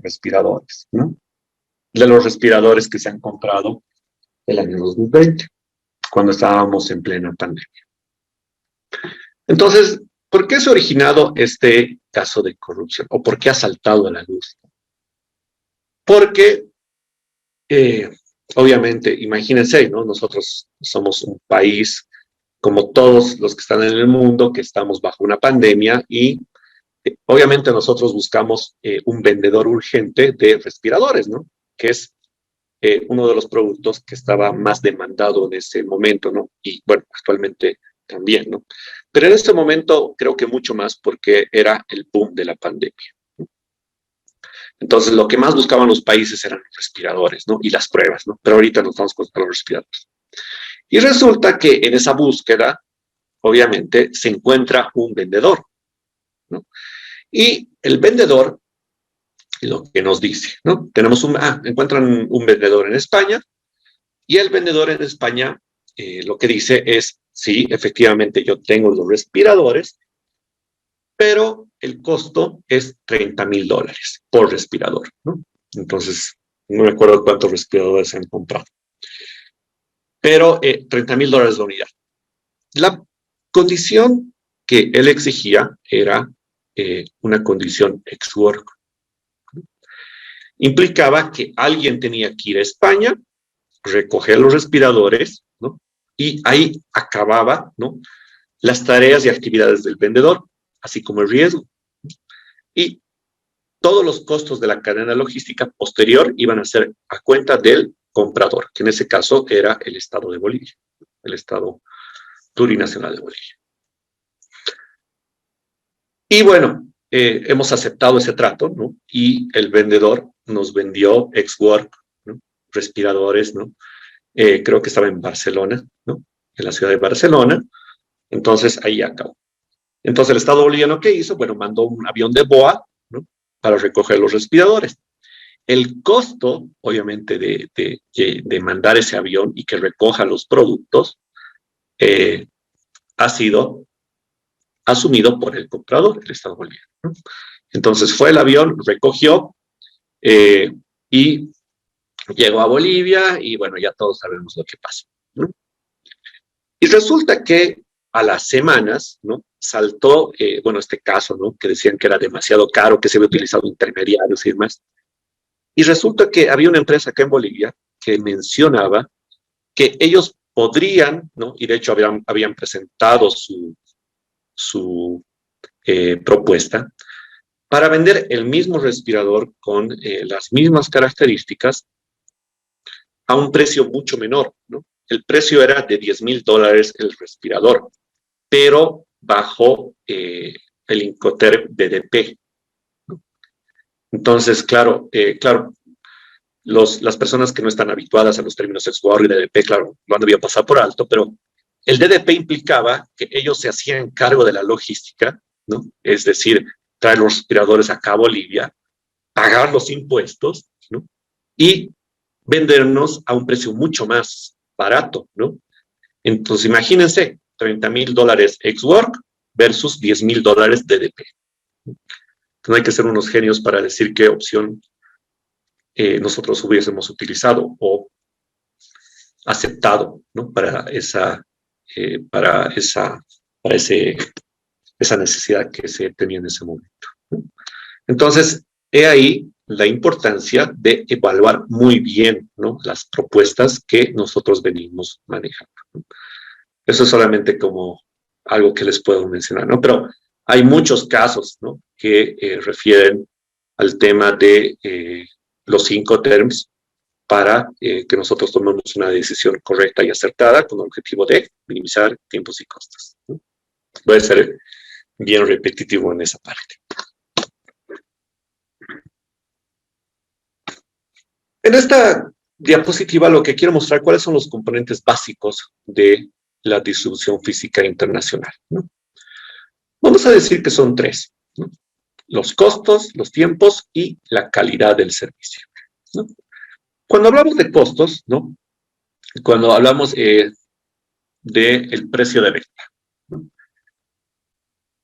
respiradores, ¿no? De los respiradores que se han comprado el año 2020, cuando estábamos en plena pandemia. Entonces, ¿por qué se ha originado este caso de corrupción? ¿O por qué ha saltado a la luz? Porque, obviamente, imagínense, ¿no? Nosotros somos un país, como todos los que están en el mundo, que estamos bajo una pandemia y obviamente nosotros buscamos un vendedor urgente de respiradores, ¿no? Que es uno de los productos que estaba más demandado en ese momento, ¿no? Y bueno, actualmente también, ¿no? Pero en este momento creo que mucho más porque era el boom de la pandemia, ¿no? Entonces lo que más buscaban los países eran los respiradores, ¿no? Y las pruebas, ¿no? Pero ahorita nos estamos con los respiradores. Y resulta que en esa búsqueda, obviamente, se encuentra un vendedor, ¿no? Y el vendedor, lo que nos dice, ¿no? Encuentran un vendedor en España, y el vendedor en España lo que dice es, sí, efectivamente yo tengo los respiradores, pero el costo es $30,000 por respirador, ¿no? Entonces, no me acuerdo cuántos respiradores se han comprado. Pero $30,000 la unidad. La condición que él exigía era una condición ex-work. Implicaba que alguien tenía que ir a España, recoger los respiradores, ¿no? Y ahí acababa, ¿no? Las tareas y actividades del vendedor, así como el riesgo. Y todos los costos de la cadena logística posterior iban a ser a cuenta del comprador, que en ese caso era el Estado de Bolivia, el Estado plurinacional de Bolivia. Y bueno, hemos aceptado ese trato, ¿no? Y el vendedor nos vendió ex-work, ¿no? Respiradores, ¿no? Creo que estaba en Barcelona, ¿no? En la ciudad de Barcelona. Entonces, ahí acabó. Entonces, el Estado boliviano, ¿qué hizo? Bueno, mandó un avión de BOA, ¿no? Para recoger los respiradores. El costo, obviamente, de mandar ese avión y que recoja los productos ha sido asumido por el comprador, el Estado boliviano, ¿no? Entonces fue el avión, recogió y llegó a Bolivia y bueno, ya todos sabemos lo que pasó, ¿no? Y resulta que a las semanas, ¿no? Saltó, bueno, este caso, ¿no? Que decían que era demasiado caro, que se había utilizado intermediarios y demás. Y resulta que había una empresa acá en Bolivia que mencionaba que ellos podrían, ¿no? Y de hecho habían presentado su propuesta para vender el mismo respirador con las mismas características a un precio mucho menor, ¿no? El precio era de $10,000 el respirador, pero bajo el Incoterm DDP, ¿no? Entonces, claro, las personas que no están habituadas a los términos XWOR y DDP, claro, lo han debido pasar por alto, pero el DDP implicaba que ellos se hacían cargo de la logística, ¿no? Es decir, traer los respiradores acá a Bolivia, pagar los impuestos, ¿no? Y vendernos a un precio mucho más barato, ¿no? Entonces, imagínense, $30,000 ex-work versus $10,000 DDP. No hay que ser unos genios para decir qué opción nosotros hubiésemos utilizado o aceptado, ¿no? Para esa necesidad que se tenía en ese momento, ¿no? Entonces, he ahí la importancia de evaluar muy bien, ¿no? Las propuestas que nosotros venimos manejando, ¿no? Eso es solamente como algo que les puedo mencionar, ¿no? Pero hay muchos casos, ¿no? Que refieren al tema de los Incoterms para que nosotros tomemos una decisión correcta y acertada con el objetivo de minimizar tiempos y costos, ¿no? Voy a ser bien repetitivo en esa parte. En esta diapositiva lo que quiero mostrar cuáles son los componentes básicos de la distribución física internacional, ¿no? Vamos a decir que son tres, ¿no? Los costos, los tiempos y la calidad del servicio, ¿no? Cuando hablamos de costos, ¿no? Cuando hablamos del precio de venta, ¿no?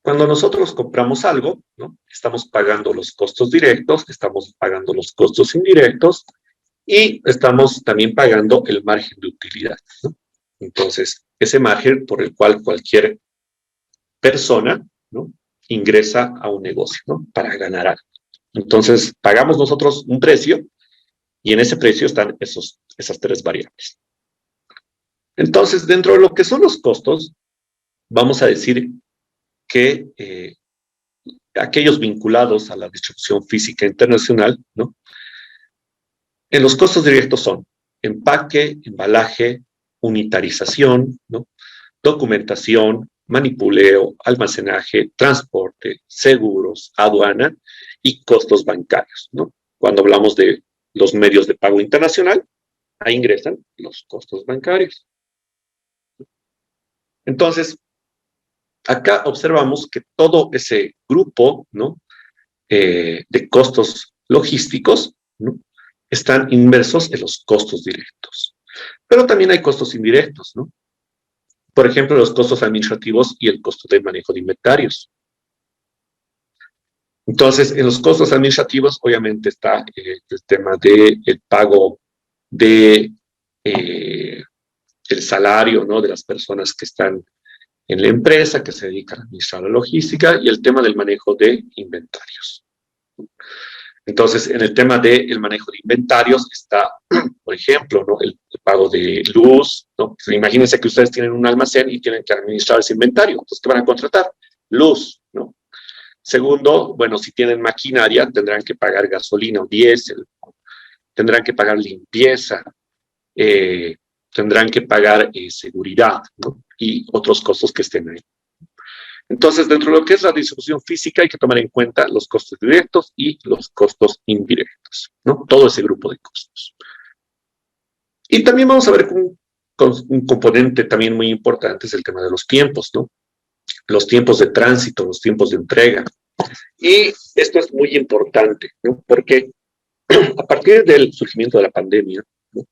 Cuando nosotros compramos algo, ¿no? Estamos pagando los costos directos, estamos pagando los costos indirectos y estamos también pagando el margen de utilidad, ¿no? Entonces, ese margen por el cual cualquier persona, ¿no? Ingresa a un negocio, ¿no? Para ganar algo. Entonces, pagamos nosotros un precio y en ese precio están esas tres variables. Entonces, dentro de lo que son los costos, vamos a decir que aquellos vinculados a la distribución física internacional, ¿no? En los costos directos son empaque, embalaje, unitarización, ¿no? Documentación, manipuleo, almacenaje, transporte, seguros, aduana y costos bancarios, ¿no? Cuando hablamos de los medios de pago internacional, ahí ingresan los costos bancarios. Entonces, acá observamos que todo ese grupo, ¿no? De costos logísticos, ¿no? Están inmersos en los costos directos. Pero también hay costos indirectos, ¿no? Por ejemplo, los costos administrativos y el costo de manejo de inventarios. Entonces, en los costos administrativos, obviamente, está el tema del pago de el salario, ¿no? De las personas que están en la empresa, que se dedican a administrar la logística, y el tema del manejo de inventarios. Entonces, en el tema del manejo de inventarios está, por ejemplo, ¿no? El pago de luz, ¿no? Imagínense que ustedes tienen un almacén y tienen que administrar ese inventario. Entonces, ¿qué van a contratar? Luz, ¿no? Segundo, bueno, si tienen maquinaria, tendrán que pagar gasolina o diésel, tendrán que pagar limpieza, tendrán que pagar seguridad, ¿no? Y otros costos que estén ahí. Entonces, dentro de lo que es la distribución física, hay que tomar en cuenta los costos directos y los costos indirectos, ¿no? Todo ese grupo de costos. Y también vamos a ver un componente también muy importante, es el tema de los tiempos, ¿no? Los tiempos de tránsito, los tiempos de entrega. Y esto es muy importante, ¿no? ¿Por qué? A partir del surgimiento de la pandemia, ¿no?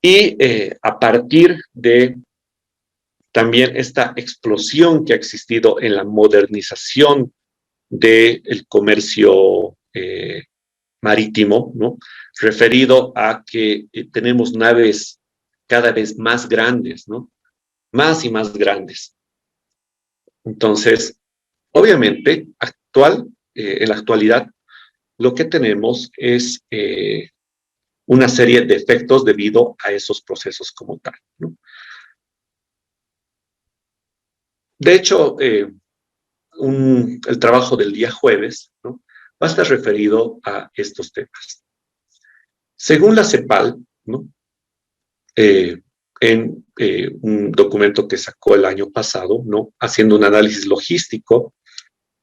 Y a partir de también esta explosión que ha existido en la modernización del comercio marítimo, ¿no? Referido a que tenemos naves cada vez más grandes, ¿no? Más y más grandes. Entonces, obviamente, en la actualidad, lo que tenemos es una serie de efectos debido a esos procesos como tal, ¿no? De hecho, el trabajo del día jueves, ¿no? Va a estar referido a estos temas. Según la CEPAL, ¿no? En un documento que sacó el año pasado, ¿no? Haciendo un análisis logístico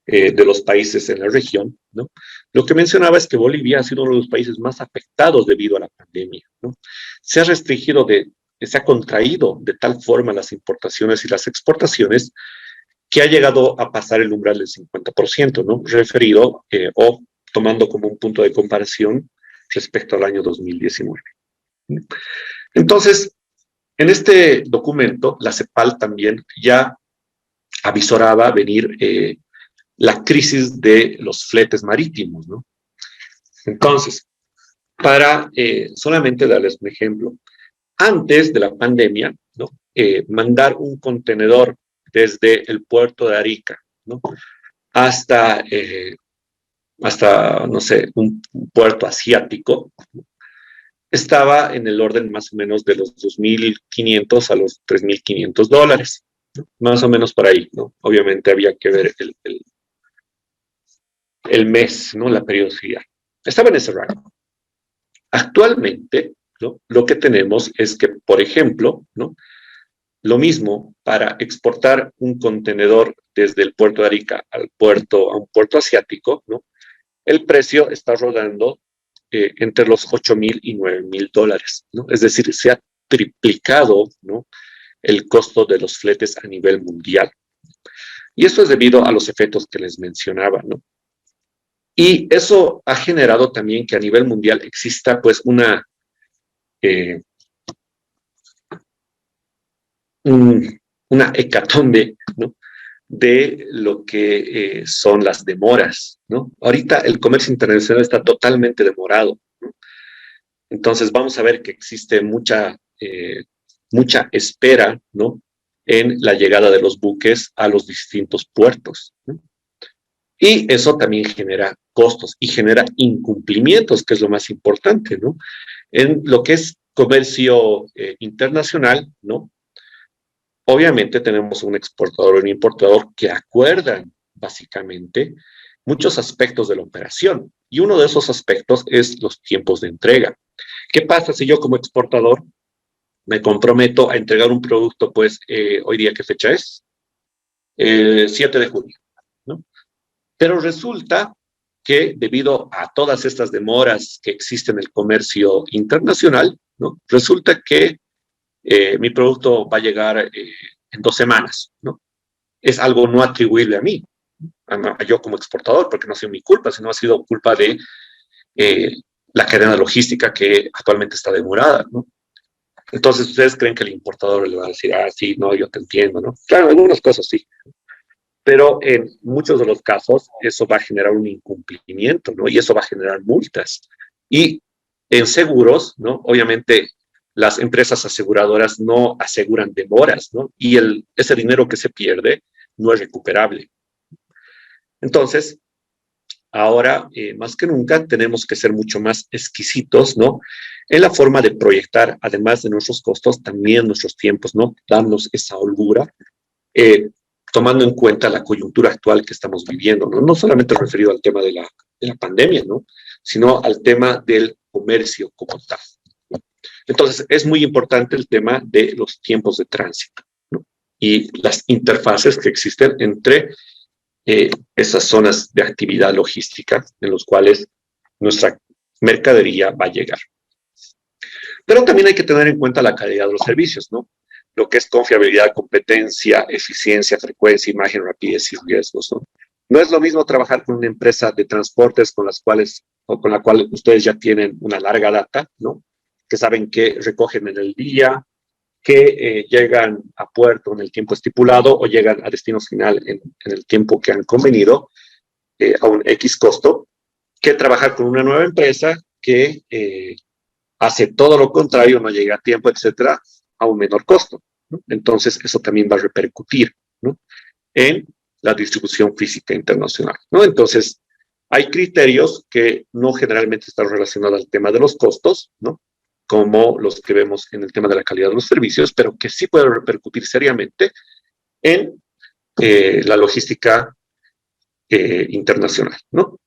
de los países en la región, ¿no? Lo que mencionaba es que Bolivia ha sido uno de los países más afectados debido a la pandemia, ¿no? Se ha contraído de tal forma las importaciones y las exportaciones que ha llegado a pasar el umbral del 50%, ¿no? Referido o tomando como un punto de comparación respecto al año 2019. Entonces, en este documento, la CEPAL también ya avisoraba venir la crisis de los fletes marítimos, ¿no? Entonces, para solamente darles un ejemplo, antes de la pandemia, ¿no? Mandar un contenedor desde el puerto de Arica, ¿no? hasta, no sé, un puerto asiático, ¿no? Estaba en el orden más o menos de los 2.500 a los $3.500, ¿no? Más o menos por ahí, ¿no? Obviamente había que ver el mes, ¿no? La periodicidad. Estaba en ese rango. Actualmente, ¿no? Lo que tenemos es que, por ejemplo, ¿no? Lo mismo para exportar un contenedor desde el puerto de Arica a un puerto asiático, ¿no? El precio está rodando entre los $8,000 y $9,000, ¿no? Es decir, se ha triplicado, ¿no? El costo de los fletes a nivel mundial. Y esto es debido a los efectos que les mencionaba, ¿no? Y eso ha generado también que a nivel mundial exista pues una hecatombe, ¿no? De lo que son las demoras, ¿no? Ahorita el comercio internacional está totalmente demorado, ¿no? Entonces vamos a ver que existe mucha espera, ¿no? En la llegada de los buques a los distintos puertos, ¿no? Y eso también genera costos y genera incumplimientos, que es lo más importante, ¿no? En lo que es comercio internacional, ¿no? Obviamente tenemos un exportador y un importador que acuerdan básicamente muchos aspectos de la operación. Y uno de esos aspectos es los tiempos de entrega. ¿Qué pasa si yo como exportador me comprometo a entregar un producto, pues, hoy día, ¿qué fecha es? 7 de junio, ¿no? Pero resulta que debido a todas estas demoras que existen en el comercio internacional, ¿no? Resulta que mi producto va a llegar en 2 semanas, ¿no? Es algo no atribuible a mí, a yo como exportador, porque no ha sido mi culpa, sino ha sido culpa de la cadena logística que actualmente está demorada, ¿no? Entonces, ¿ustedes creen que el importador le va a decir, ah, sí, no, yo te entiendo, ¿no? Claro, en algunas cosas sí, pero en muchos de los casos eso va a generar un incumplimiento, ¿no? Y eso va a generar multas. Y en seguros, ¿no? Obviamente las empresas aseguradoras no aseguran demoras, ¿no? Y ese dinero que se pierde no es recuperable. Entonces, ahora, más que nunca, tenemos que ser mucho más exquisitos, ¿no? En la forma de proyectar, además de nuestros costos, también nuestros tiempos, ¿no? Darnos esa holgura, tomando en cuenta la coyuntura actual que estamos viviendo, ¿no? No solamente referido al tema de la pandemia, ¿no? Sino al tema del comercio como tal. Entonces, es muy importante el tema de los tiempos de tránsito, ¿no? Y las interfaces que existen entre esas zonas de actividad logística en los cuales nuestra mercadería va a llegar. Pero también hay que tener en cuenta la calidad de los servicios, ¿no? Lo que es confiabilidad, competencia, eficiencia, frecuencia, imagen, rapidez y riesgos, ¿no? No es lo mismo trabajar con una empresa de transportes con las cuales o con la cual ustedes ya tienen una larga data, ¿no? Que saben que recogen en el día, que llegan a puerto en el tiempo estipulado o llegan a destino final en el tiempo que han convenido, a un X costo, que trabajar con una nueva empresa que hace todo lo contrario, no llega a tiempo, etcétera, a un menor costo, ¿no? Entonces, eso también va a repercutir, ¿no?, en la distribución física internacional, ¿no? Entonces, hay criterios que no generalmente están relacionados al tema de los costos, ¿no?, como los que vemos en el tema de la calidad de los servicios, pero que sí pueden repercutir seriamente en la logística internacional, ¿no?,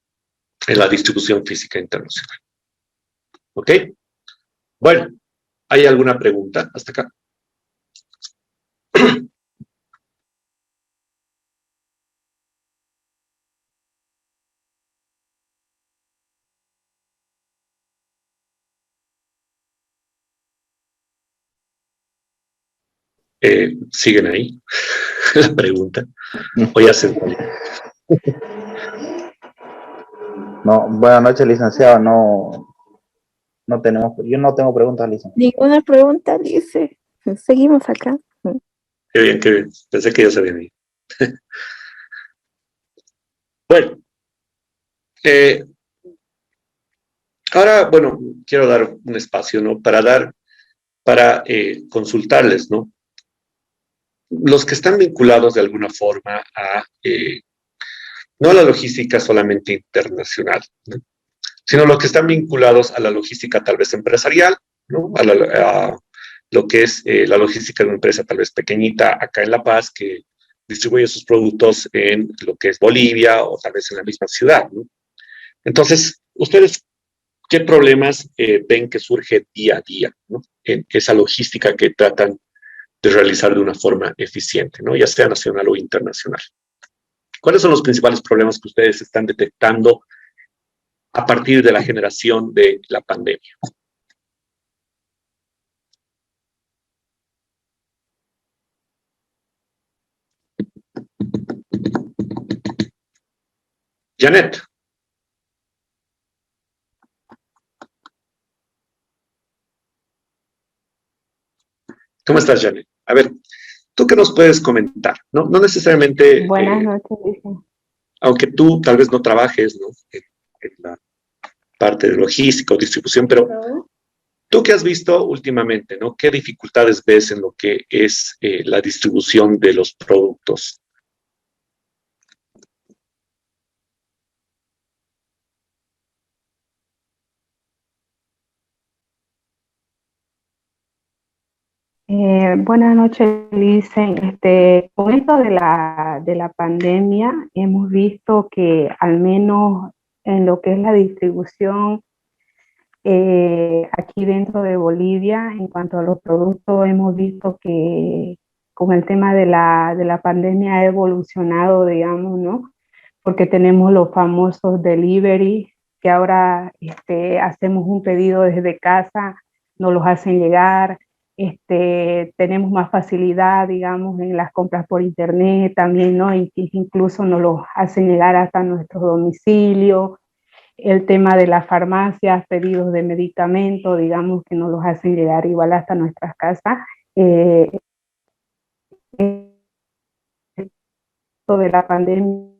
en la distribución física internacional. ¿Ok? Bueno, ¿hay alguna pregunta hasta acá? ¿Siguen ahí la pregunta? ¿O ya se No, buenas noches, licenciado. Yo no tengo preguntas, licenciado. Ninguna pregunta, dice. Seguimos acá. Qué bien, qué bien. Pensé que ya se habían ido. Bueno, ahora, bueno, quiero dar un espacio, ¿no?, para consultarles, ¿no?, los que están vinculados de alguna forma a, no a la logística solamente internacional, ¿no?, sino los que están vinculados a la logística tal vez empresarial, ¿no?, a lo que es la logística de una empresa tal vez pequeñita acá en La Paz, que distribuye sus productos en lo que es Bolivia o tal vez en la misma ciudad, ¿no? Entonces, ustedes, ¿qué problemas ven que surge día a día, ¿no?, en esa logística que tratan de realizar de una forma eficiente, ¿no?, ya sea nacional o internacional? ¿Cuáles son los principales problemas que ustedes están detectando a partir de la generación de la pandemia? Janet. ¿Cómo estás, Janet? A ver, ¿tú qué nos puedes comentar? No, no necesariamente, Buenas noches, dice. aunque tú tal vez no trabajes, ¿no?, en la parte de logística o distribución, pero tú qué has visto últimamente, ¿no? ¿Qué dificultades ves en lo que es la distribución de los productos? Buenas noches, Licen. Con esto de la pandemia, hemos visto que al menos en lo que es la distribución aquí dentro de Bolivia, en cuanto a los productos, hemos visto que con el tema de la pandemia ha evolucionado, digamos, ¿no? Porque tenemos los famosos delivery, que ahora hacemos un pedido desde casa, nos los hacen llegar. Tenemos más facilidad, digamos, en las compras por internet también, ¿no? Incluso nos los hacen llegar hasta nuestro domicilio. El tema de las farmacias, pedidos de medicamentos, digamos, que nos los hacen llegar igual hasta nuestras casas. Esto de la pandemia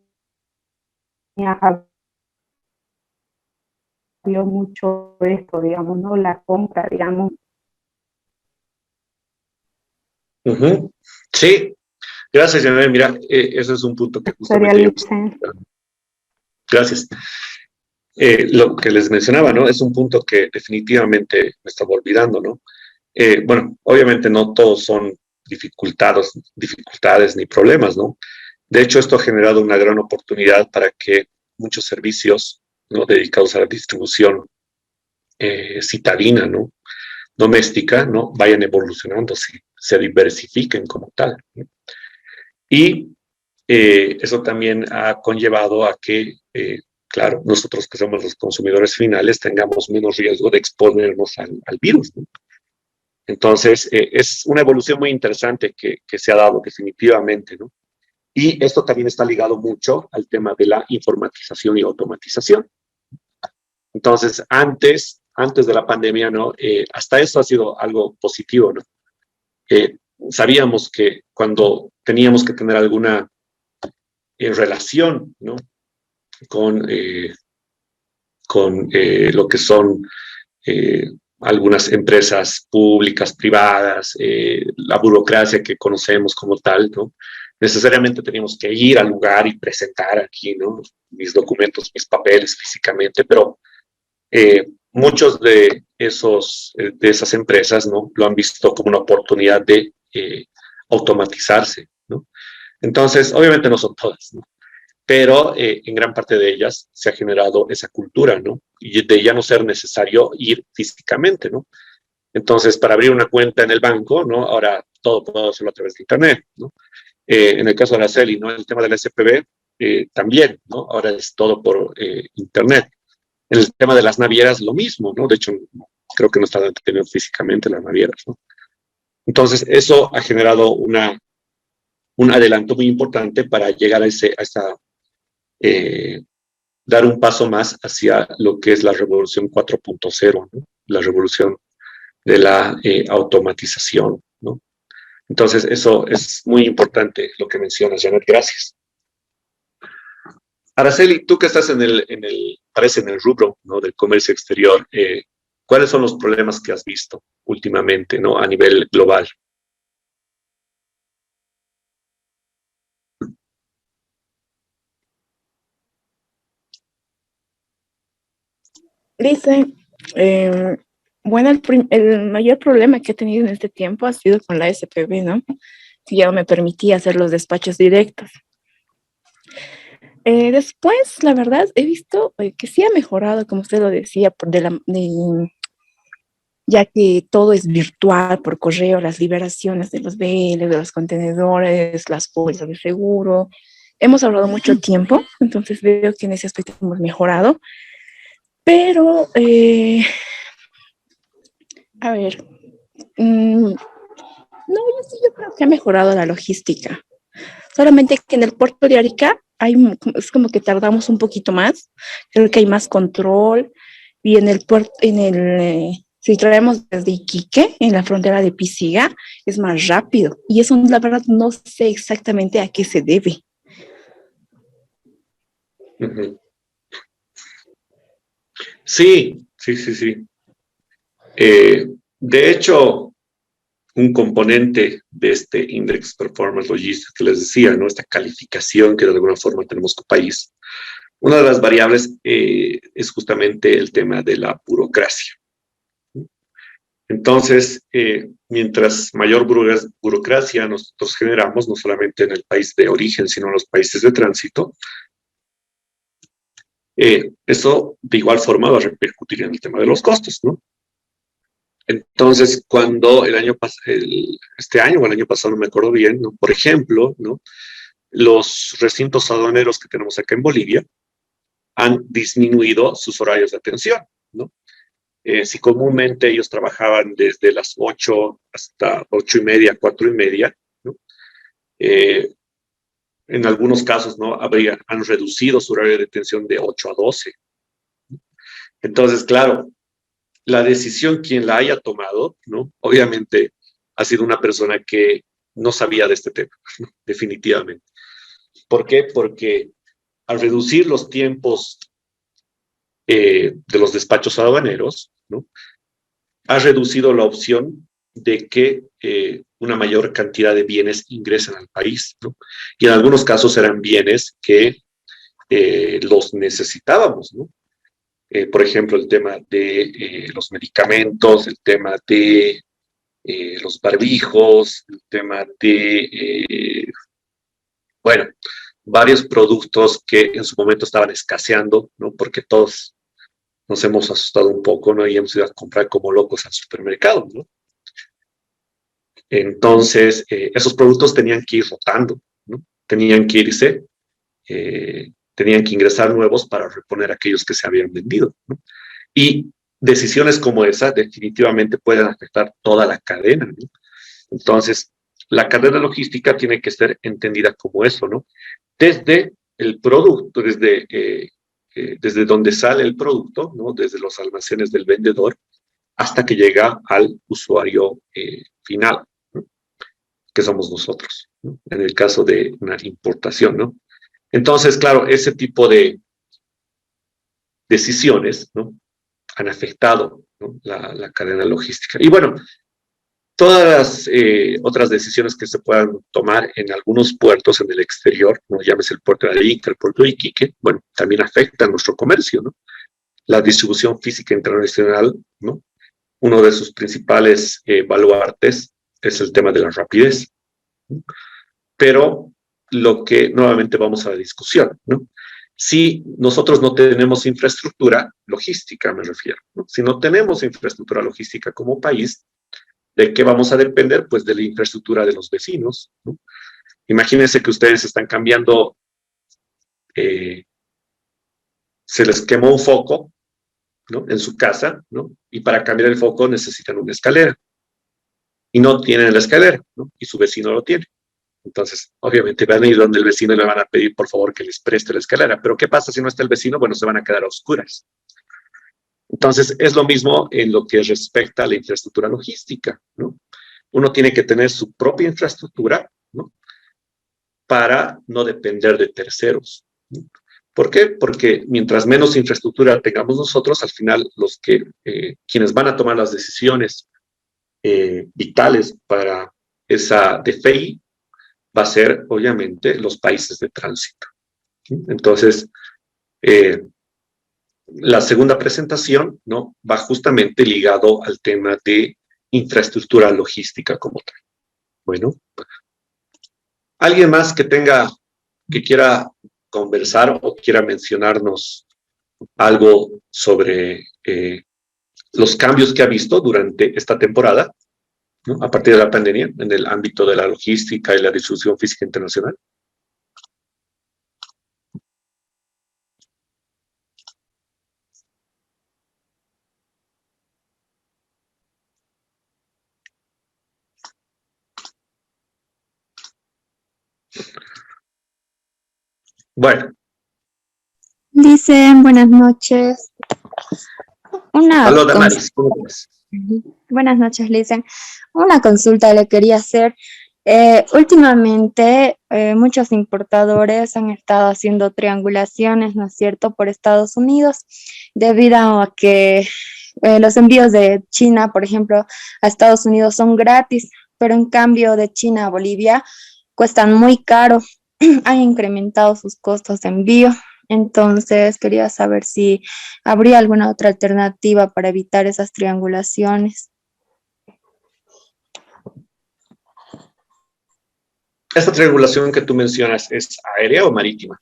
abrió mucho esto, digamos, ¿no? La compra, digamos. Sí, gracias, Janet. Mira, ese es un punto que Sería justamente yo... licencia. Gracias. Lo que les mencionaba, ¿no?, es un punto que definitivamente me estaba olvidando, ¿no? Bueno, obviamente no todos son dificultades ni problemas, ¿no? De hecho, esto ha generado una gran oportunidad para que muchos servicios, ¿no?, dedicados a la distribución citadina, ¿no?, doméstica, ¿no?, vayan evolucionando, se diversifiquen como tal, ¿no? Y eso también ha conllevado a que, claro, nosotros que somos los consumidores finales tengamos menos riesgo de exponernos al virus, ¿no? Entonces, es una evolución muy interesante que se ha dado definitivamente, ¿no? Y esto también está ligado mucho al tema de la informatización y automatización. Entonces, antes de la pandemia, ¿no? Hasta eso ha sido algo positivo, ¿no? Sabíamos que cuando teníamos que tener alguna relación, ¿no? Con lo que son algunas empresas públicas, privadas, la burocracia que conocemos como tal, ¿no? Necesariamente teníamos que ir al lugar y presentar aquí, ¿no? Mis documentos, mis papeles físicamente, pero muchos de esas empresas, ¿no? Lo han visto como una oportunidad de automatizarse, ¿no? Entonces, obviamente no son todas, ¿no? Pero en gran parte de ellas se ha generado esa cultura, ¿no? Y de ya no ser necesario ir físicamente, ¿no? Entonces, para abrir una cuenta en el banco, ¿no? Ahora todo puedo hacerlo a través de Internet, ¿no? En el caso de Araceli, ¿no? El tema del SPV, también, ¿no? Ahora es todo por Internet. En el tema de las navieras, lo mismo, ¿no? De hecho, creo que no está detenido físicamente las navieras, ¿no? Entonces, eso ha generado un adelanto muy importante para llegar a esa dar un paso más hacia lo que es la revolución 4.0, ¿no? La revolución de la automatización, ¿no? Entonces, eso es muy importante lo que mencionas, Janet, gracias. Araceli, tú que estás parece en el rubro, ¿no? Del comercio exterior, ¿cuáles son los problemas que has visto últimamente, ¿no? A nivel global? Dice, bueno, el mayor problema que he tenido en este tiempo ha sido con la SPV, ¿no? Que ya no me permitía hacer los despachos directos. Después, la verdad, he visto que sí ha mejorado, como usted lo decía, ya que todo es virtual por correo, las liberaciones de los BL, de los contenedores, las pólizas de seguro. Hemos ahorrado mucho tiempo, entonces veo que en ese aspecto hemos mejorado. Pero, a ver, no, yo creo que ha mejorado la logística. Solamente que en el puerto de Arica es como que tardamos un poquito más. Creo que hay más control. Y en el puerto, si traemos desde Iquique, en la frontera de Pisiga, es más rápido. Y eso, la verdad, no sé exactamente a qué se debe. Uh-huh. Sí. De hecho, un componente de este Index Performance Logistics que les decía, ¿no? Esta calificación que de alguna forma tenemos como país, una de las variables es justamente el tema de la burocracia. Entonces, mientras mayor burocracia nosotros generamos, no solamente en el país de origen, sino en los países de tránsito, eso de igual forma va a repercutir en el tema de los costos, ¿no? Entonces, cuando este año o el año pasado, no me acuerdo bien, ¿no? Por ejemplo, ¿no? Los recintos aduaneros que tenemos acá en Bolivia han disminuido sus horarios de atención, ¿no? Si comúnmente ellos trabajaban desde las 8 hasta 8:30, 4:30, ¿no? En algunos casos, ¿no? Han reducido su horario de atención de 8 a 12. Entonces, claro, la decisión quien la haya tomado, ¿no? Obviamente ha sido una persona que no sabía de este tema, ¿no? Definitivamente. ¿Por qué? Porque al reducir los tiempos de los despachos aduaneros, ¿no? Ha reducido la opción de que una mayor cantidad de bienes ingresen al país, ¿no? Y en algunos casos eran bienes que los necesitábamos, ¿no? Por ejemplo, el tema de los medicamentos, el tema de los barbijos, el tema de, bueno, varios productos que en su momento estaban escaseando, ¿no? Porque todos nos hemos asustado un poco, ¿no? Y hemos ido a comprar como locos al supermercado, ¿no? Entonces, esos productos tenían que ir rotando, ¿no? Tenían que irse, tenían que ingresar nuevos para reponer aquellos que se habían vendido, ¿no? Y decisiones como esa definitivamente pueden afectar toda la cadena, ¿no? Entonces, la cadena logística tiene que ser entendida como eso, ¿no? Desde el producto, desde desde donde sale el producto, ¿no? Desde los almacenes del vendedor hasta que llega al usuario final, ¿no? Que somos nosotros, ¿no? En el caso de una importación, ¿no? Entonces, claro, ese tipo de decisiones, ¿no? Han afectado, ¿no? la cadena logística. Y bueno, todas las otras decisiones que se puedan tomar en algunos puertos en el exterior, ¿no? Llámese el puerto de Arica, el puerto de Iquique, bueno, también afectan nuestro comercio, ¿no? La distribución física internacional, ¿no? Uno de sus principales baluartes es el tema de la rapidez, ¿no? Pero lo que nuevamente vamos a la discusión, ¿no? Si nosotros no tenemos infraestructura logística, me refiero, ¿no? Si no tenemos infraestructura logística como país, ¿de qué vamos a depender? Pues de la infraestructura de los vecinos, ¿no? Imagínense que ustedes están cambiando, se les quemó un foco, ¿no? En su casa, ¿no? Y para cambiar el foco necesitan una escalera. Y no tienen la escalera, ¿no? Y su vecino lo tiene. Entonces, obviamente van a ir donde el vecino y le van a pedir, por favor, que les preste la escalera. Pero ¿qué pasa si no está el vecino? Bueno, se van a quedar a oscuras. Entonces, es lo mismo en lo que respecta a la infraestructura logística, ¿no? Uno tiene que tener su propia infraestructura, ¿no? Para no depender de terceros, ¿no? ¿Por qué? Porque mientras menos infraestructura tengamos nosotros, al final quienes van a tomar las decisiones vitales para esa DFI va a ser, obviamente, los países de tránsito. Entonces, la segunda presentación, ¿no? Va justamente ligado al tema de infraestructura logística como tal. Bueno, ¿alguien más que quiera conversar o quiera mencionarnos algo sobre los cambios que ha visto durante esta temporada, ¿no? A partir de la pandemia, en el ámbito de la logística y la distribución física internacional? Bueno, Dicen, buenas noches. aló, Damaris, ¿cómo ves? Buenas noches, Lisen. Una consulta le quería hacer. Últimamente, muchos importadores han estado haciendo triangulaciones, ¿no es cierto?, por Estados Unidos, debido a que los envíos de China, por ejemplo, a Estados Unidos son gratis, pero en cambio de China a Bolivia cuestan muy caro. Han incrementado sus costos de envío. Entonces, quería saber si habría alguna otra alternativa para evitar esas triangulaciones. ¿Esta triangulación que tú mencionas es aérea o marítima?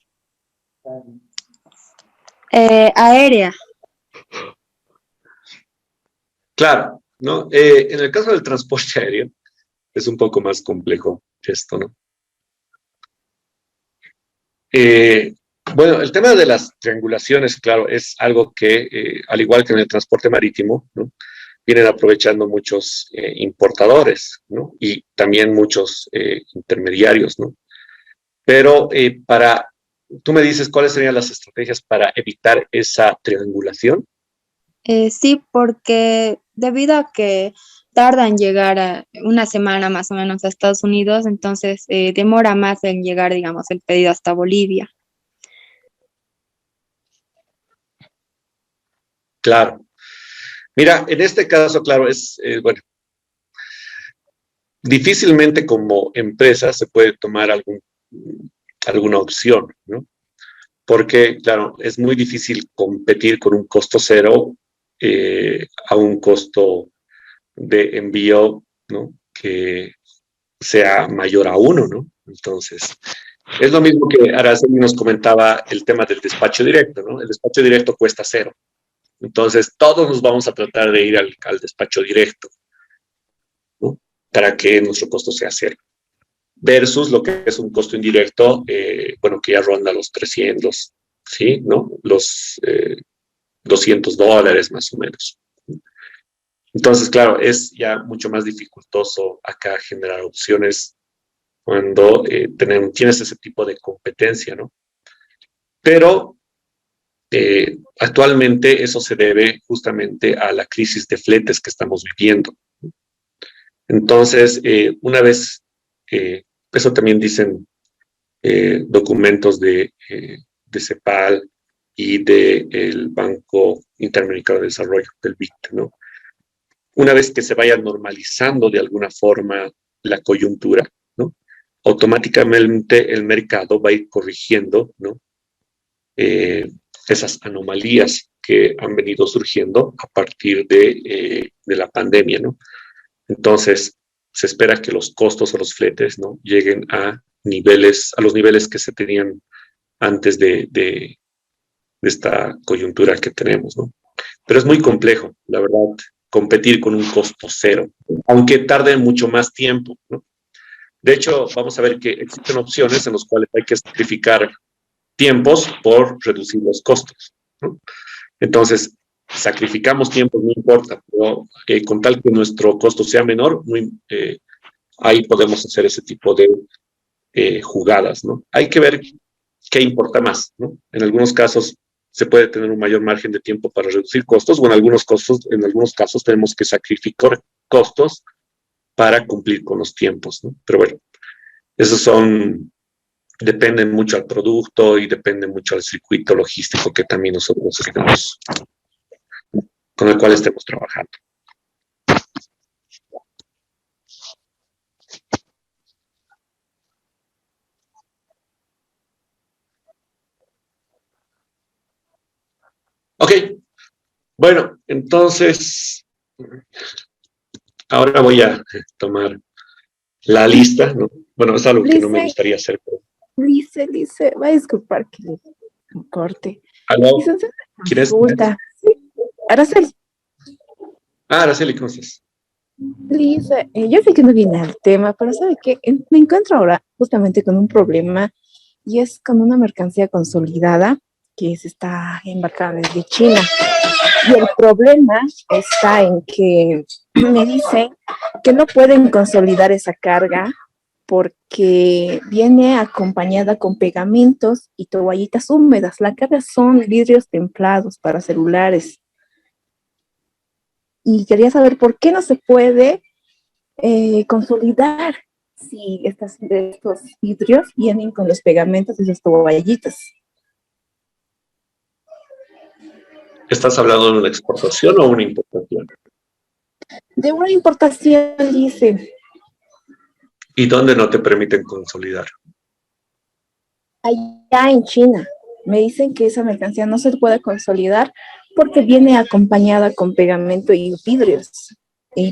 Aérea. Claro, ¿no? En el caso del transporte aéreo es un poco más complejo esto, ¿no? Bueno, el tema de las triangulaciones, claro, es algo que, al igual que en el transporte marítimo, ¿no? Vienen aprovechando muchos importadores, ¿no? Y también muchos intermediarios, ¿no? Pero tú me dices cuáles serían las estrategias para evitar esa triangulación. Sí, porque debido a que tarda en llegar a una semana más o menos a Estados Unidos, entonces demora más en llegar, digamos, el pedido hasta Bolivia. Claro. Mira, en este caso, claro, bueno, difícilmente como empresa se puede tomar alguna opción, ¿no? Porque, claro, es muy difícil competir con un costo cero a un costo de envío, ¿no? Que sea mayor a uno, ¿no? Entonces, es lo mismo que Araceli nos comentaba el tema del despacho directo, ¿no? El despacho directo cuesta cero. Entonces, todos nos vamos a tratar de ir al despacho directo, ¿no? Para que nuestro costo sea cero. Versus lo que es un costo indirecto, bueno, que ya ronda los 300, ¿sí? ¿No? Los $200 más o menos. Entonces, claro, es ya mucho más dificultoso acá generar opciones cuando tienes ese tipo de competencia, ¿no? Pero Actualmente eso se debe justamente a la crisis de fletes que estamos viviendo. Entonces, una vez, eso también dicen documentos de CEPAL y del Banco Interamericano de Desarrollo, del BID, ¿no? Una vez que se vaya normalizando de alguna forma la coyuntura, ¿no? Automáticamente el mercado va a ir corrigiendo, ¿no? Esas anomalías que han venido surgiendo a partir de la pandemia, ¿no? Entonces, se espera que los costos o los fletes, ¿no? Lleguen a los niveles que se tenían antes de esta coyuntura que tenemos, ¿no? Pero es muy complejo, la verdad, competir con un costo cero, aunque tarde mucho más tiempo, ¿no? De hecho, vamos a ver que existen opciones en las cuales hay que sacrificar tiempos por reducir los costos, ¿no? Entonces, sacrificamos tiempo, no importa, pero con tal que nuestro costo sea menor, ahí podemos hacer ese tipo de jugadas, ¿no? Hay que ver qué importa más, ¿no? En algunos casos se puede tener un mayor margen de tiempo para reducir costos, o en algunos casos tenemos que sacrificar costos para cumplir con los tiempos, ¿no? Pero bueno, esos dependen mucho al producto y depende mucho al circuito logístico que también nosotros con el cual estemos trabajando. Ok, bueno, entonces, ahora voy a tomar la lista, ¿no? Bueno, es algo que no me gustaría hacer. Pero... Lice, va a disculpar que le corte. ¿Aló? ¿Quién es? Sí. Araceli. Araceli, ¿cómo estás? Lice, yo sé que no viene al tema, pero ¿sabe qué? Me encuentro ahora justamente con un problema y es con una mercancía consolidada que se está embarcada desde China. Y el problema está en que me dicen que no pueden consolidar esa carga porque viene acompañada con pegamentos y toallitas húmedas. La carga son vidrios templados para celulares. Y quería saber por qué no se puede consolidar si estos vidrios vienen con los pegamentos y las toallitas. ¿Estás hablando de una exportación o una importación? De una importación, dice. ¿Y dónde no te permiten consolidar? Allá en China. Me dicen que esa mercancía no se puede consolidar porque viene acompañada con pegamento y vidrios.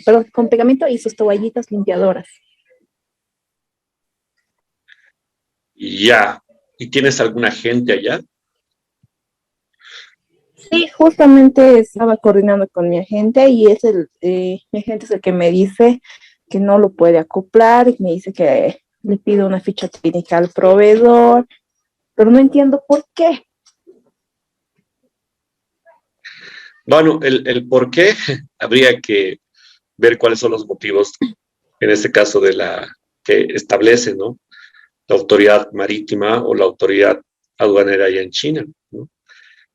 Perdón, con pegamento y sus toallitas limpiadoras. Ya. ¿Y tienes algún agente allá? Sí, justamente estaba coordinando con mi agente y mi agente es el que me dice que no lo puede acoplar y me dice que le pido una ficha técnica al proveedor, pero no entiendo por qué. Bueno, el por qué habría que ver cuáles son los motivos, en este caso que establece, ¿no? La autoridad marítima o la autoridad aduanera allá en China, ¿no?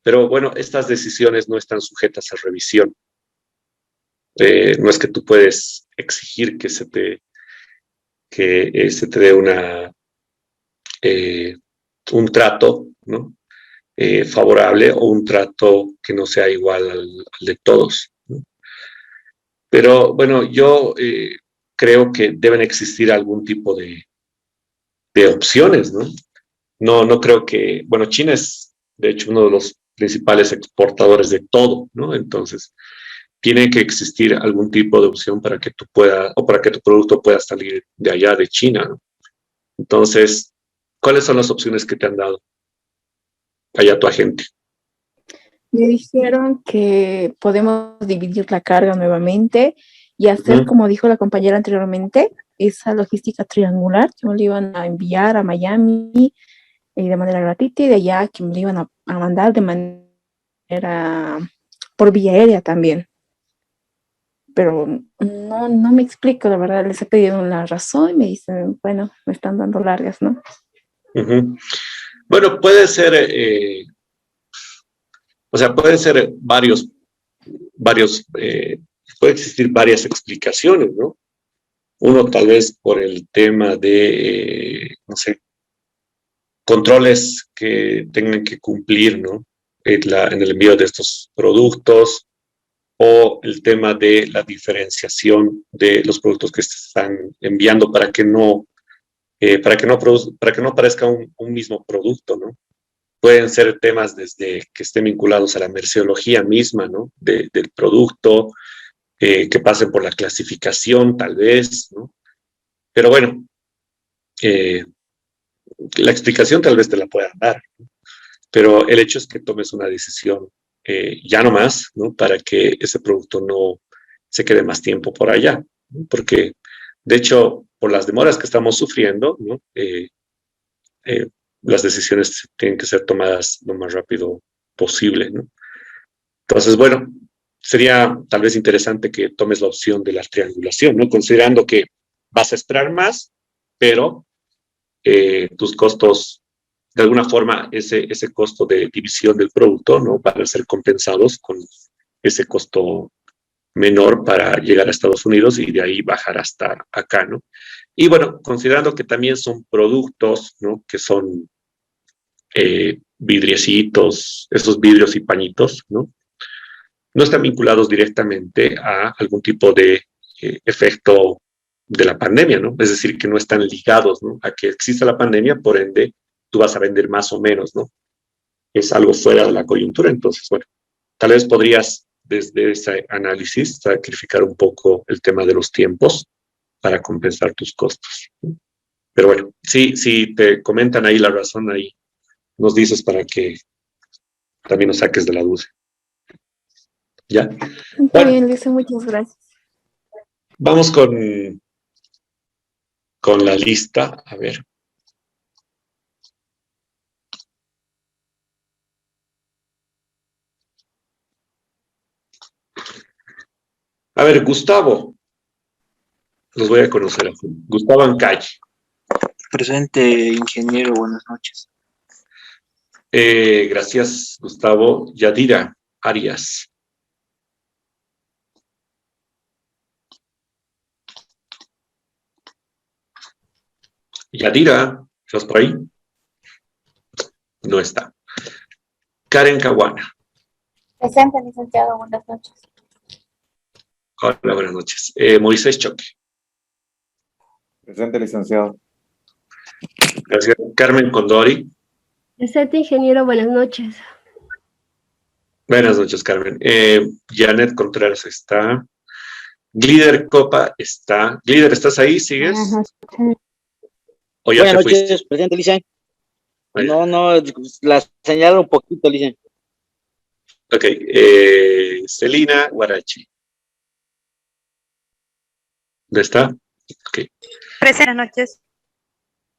Pero bueno, estas decisiones no están sujetas a revisión. No es que tú puedes exigir que se te dé un trato, ¿no? Favorable o un trato que no sea igual al de todos, ¿no? Pero bueno, yo creo que deben existir algún tipo de opciones, ¿no? No creo que, bueno, China es de hecho uno de los principales exportadores de todo, ¿no? Entonces, tiene que existir algún tipo de opción para que tú puedas, o para que tu producto pueda salir de allá, de China, ¿no? Entonces, ¿cuáles son las opciones que te han dado allá tu agente? Me dijeron que podemos dividir la carga nuevamente y hacer, como dijo la compañera anteriormente, esa logística triangular que me lo iban a enviar a Miami de manera gratuita y de allá que me lo iban a mandar de manera por vía aérea también. Pero no me explico, la verdad, les he pedido la razón y me dicen, bueno, me están dando largas, ¿no? Bueno, puede ser O sea, pueden ser puede existir varias explicaciones, ¿no? Uno tal vez por el tema de, no sé, controles que tengan que cumplir, ¿no? En el envío de estos productos, o el tema de la diferenciación de los productos que se están enviando para que no parezca un mismo producto, ¿no? Pueden ser temas desde que estén vinculados a la merceología misma, ¿no? Del producto, que pasen por la clasificación, tal vez, ¿no? Pero bueno, la explicación tal vez te la puedan dar, ¿no? Pero el hecho es que tomes una decisión ya no más, ¿no? Para que ese producto no se quede más tiempo por allá, ¿no? Porque, de hecho, por las demoras que estamos sufriendo, ¿no? Las decisiones tienen que ser tomadas lo más rápido posible, ¿no? Entonces, bueno, sería tal vez interesante que tomes la opción de la triangulación, ¿no? Considerando que vas a esperar más, pero tus costos, de alguna forma, ese costo de división del producto, ¿no? Van a ser compensados con ese costo menor para llegar a Estados Unidos y de ahí bajar hasta acá, ¿no? Y bueno, considerando que también son productos, ¿no? Que son vidriecitos, esos vidrios y pañitos, ¿no? No están vinculados directamente a algún tipo de efecto de la pandemia, ¿no? Es decir, que no están ligados, ¿no? A que exista la pandemia, por ende, tú vas a vender más o menos, ¿no? Es algo fuera de la coyuntura, entonces, bueno, tal vez podrías, desde ese análisis, sacrificar un poco el tema de los tiempos para compensar tus costos, ¿no? Pero bueno, si te comentan ahí la razón, ahí nos dices para que también nos saques de la duda. ¿Ya? Está Bueno, bien, Luisa, muchas gracias. vamos con la lista. A ver. A ver, Gustavo. Los voy a conocer. Gustavo Ancay. Presente, ingeniero, buenas noches. Gracias, Gustavo. Yadira Arias. Yadira, ¿estás por ahí? No está. Karen Caguana. Presente, licenciado, buenas noches. Hola, buenas noches. Moisés Choque. Presente, licenciado. Gracias. Carmen Condori. Presente, ingeniero, buenas noches. Buenas noches, Carmen. Janet Contreras está. Glider Copa está. Glider, ¿estás ahí? ¿Sigues? ¿O ya Buenas te fuiste? noches, presidente Licen. Bueno. No, la señalo un poquito, Licen. Ok. Celina Guarachi. ¿Dónde está? Ok. Presente, buenas noches.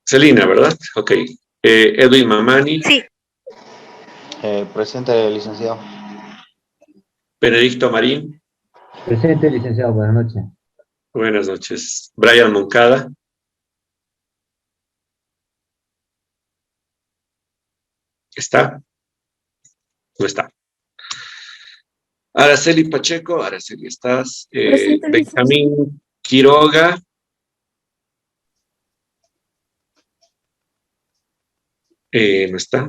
Celina, ¿verdad? Ok. Edwin Mamani. Sí. Presente, licenciado. Benedicto Marín. Presente, licenciado, buenas noches. Buenas noches. Brian Moncada. ¿Está? No está. Araceli Pacheco. Araceli, ¿estás? Presente, Benjamín Quiroga. No está.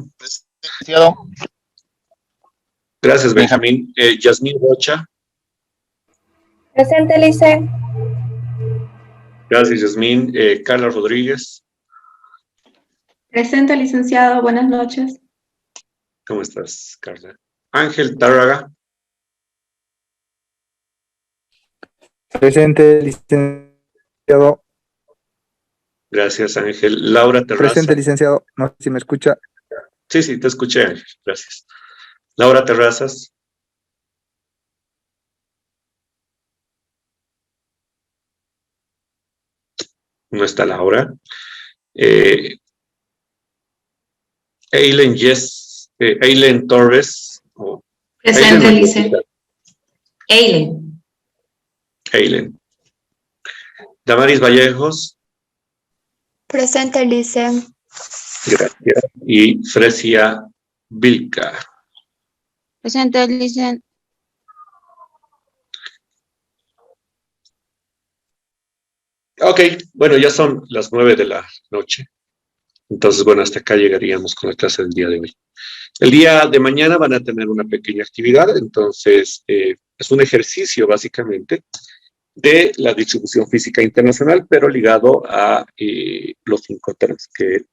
Licenciado. Gracias, Benjamín. Yasmín Rocha. Presente, Licen. Gracias, Yasmín. Carla Rodríguez. Presente, licenciado, buenas noches. ¿Cómo estás, Carla? Ángel Tárraga. Presente, licenciado. Gracias, Ángel. Laura Terraza. Presente, licenciado. No sé si me escucha. Sí, te escuché, Ángel. Gracias. Laura Terrazas. No está Laura. Eileen Torres. Presente, Licen. Eileen. Damaris Vallejos. Presente, Licen. Gracias. Y Fresia Vilca. Presente, Licen. Ok, bueno, ya son las 9 de la noche. Entonces, bueno, hasta acá llegaríamos con la clase del día de hoy. El día de mañana van a tener una pequeña actividad, entonces es un ejercicio básicamente de la distribución física internacional, pero ligado a los 5 temas que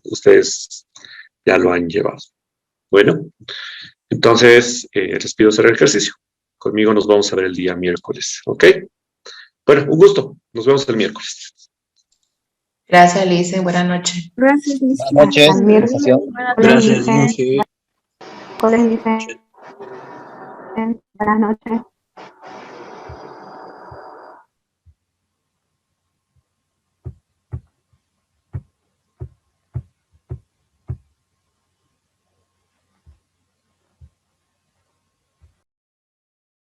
ustedes ya lo han llevado. Bueno, entonces les pido hacer el ejercicio. Conmigo nos vamos a ver el día miércoles, ¿ok? Bueno, un gusto. Nos vemos el miércoles. Gracias, Lice. Buenas noches. Gracias, Lice. Buenas noches. Al miércoles. Presentación. Gracias, Inge. Buenas noches.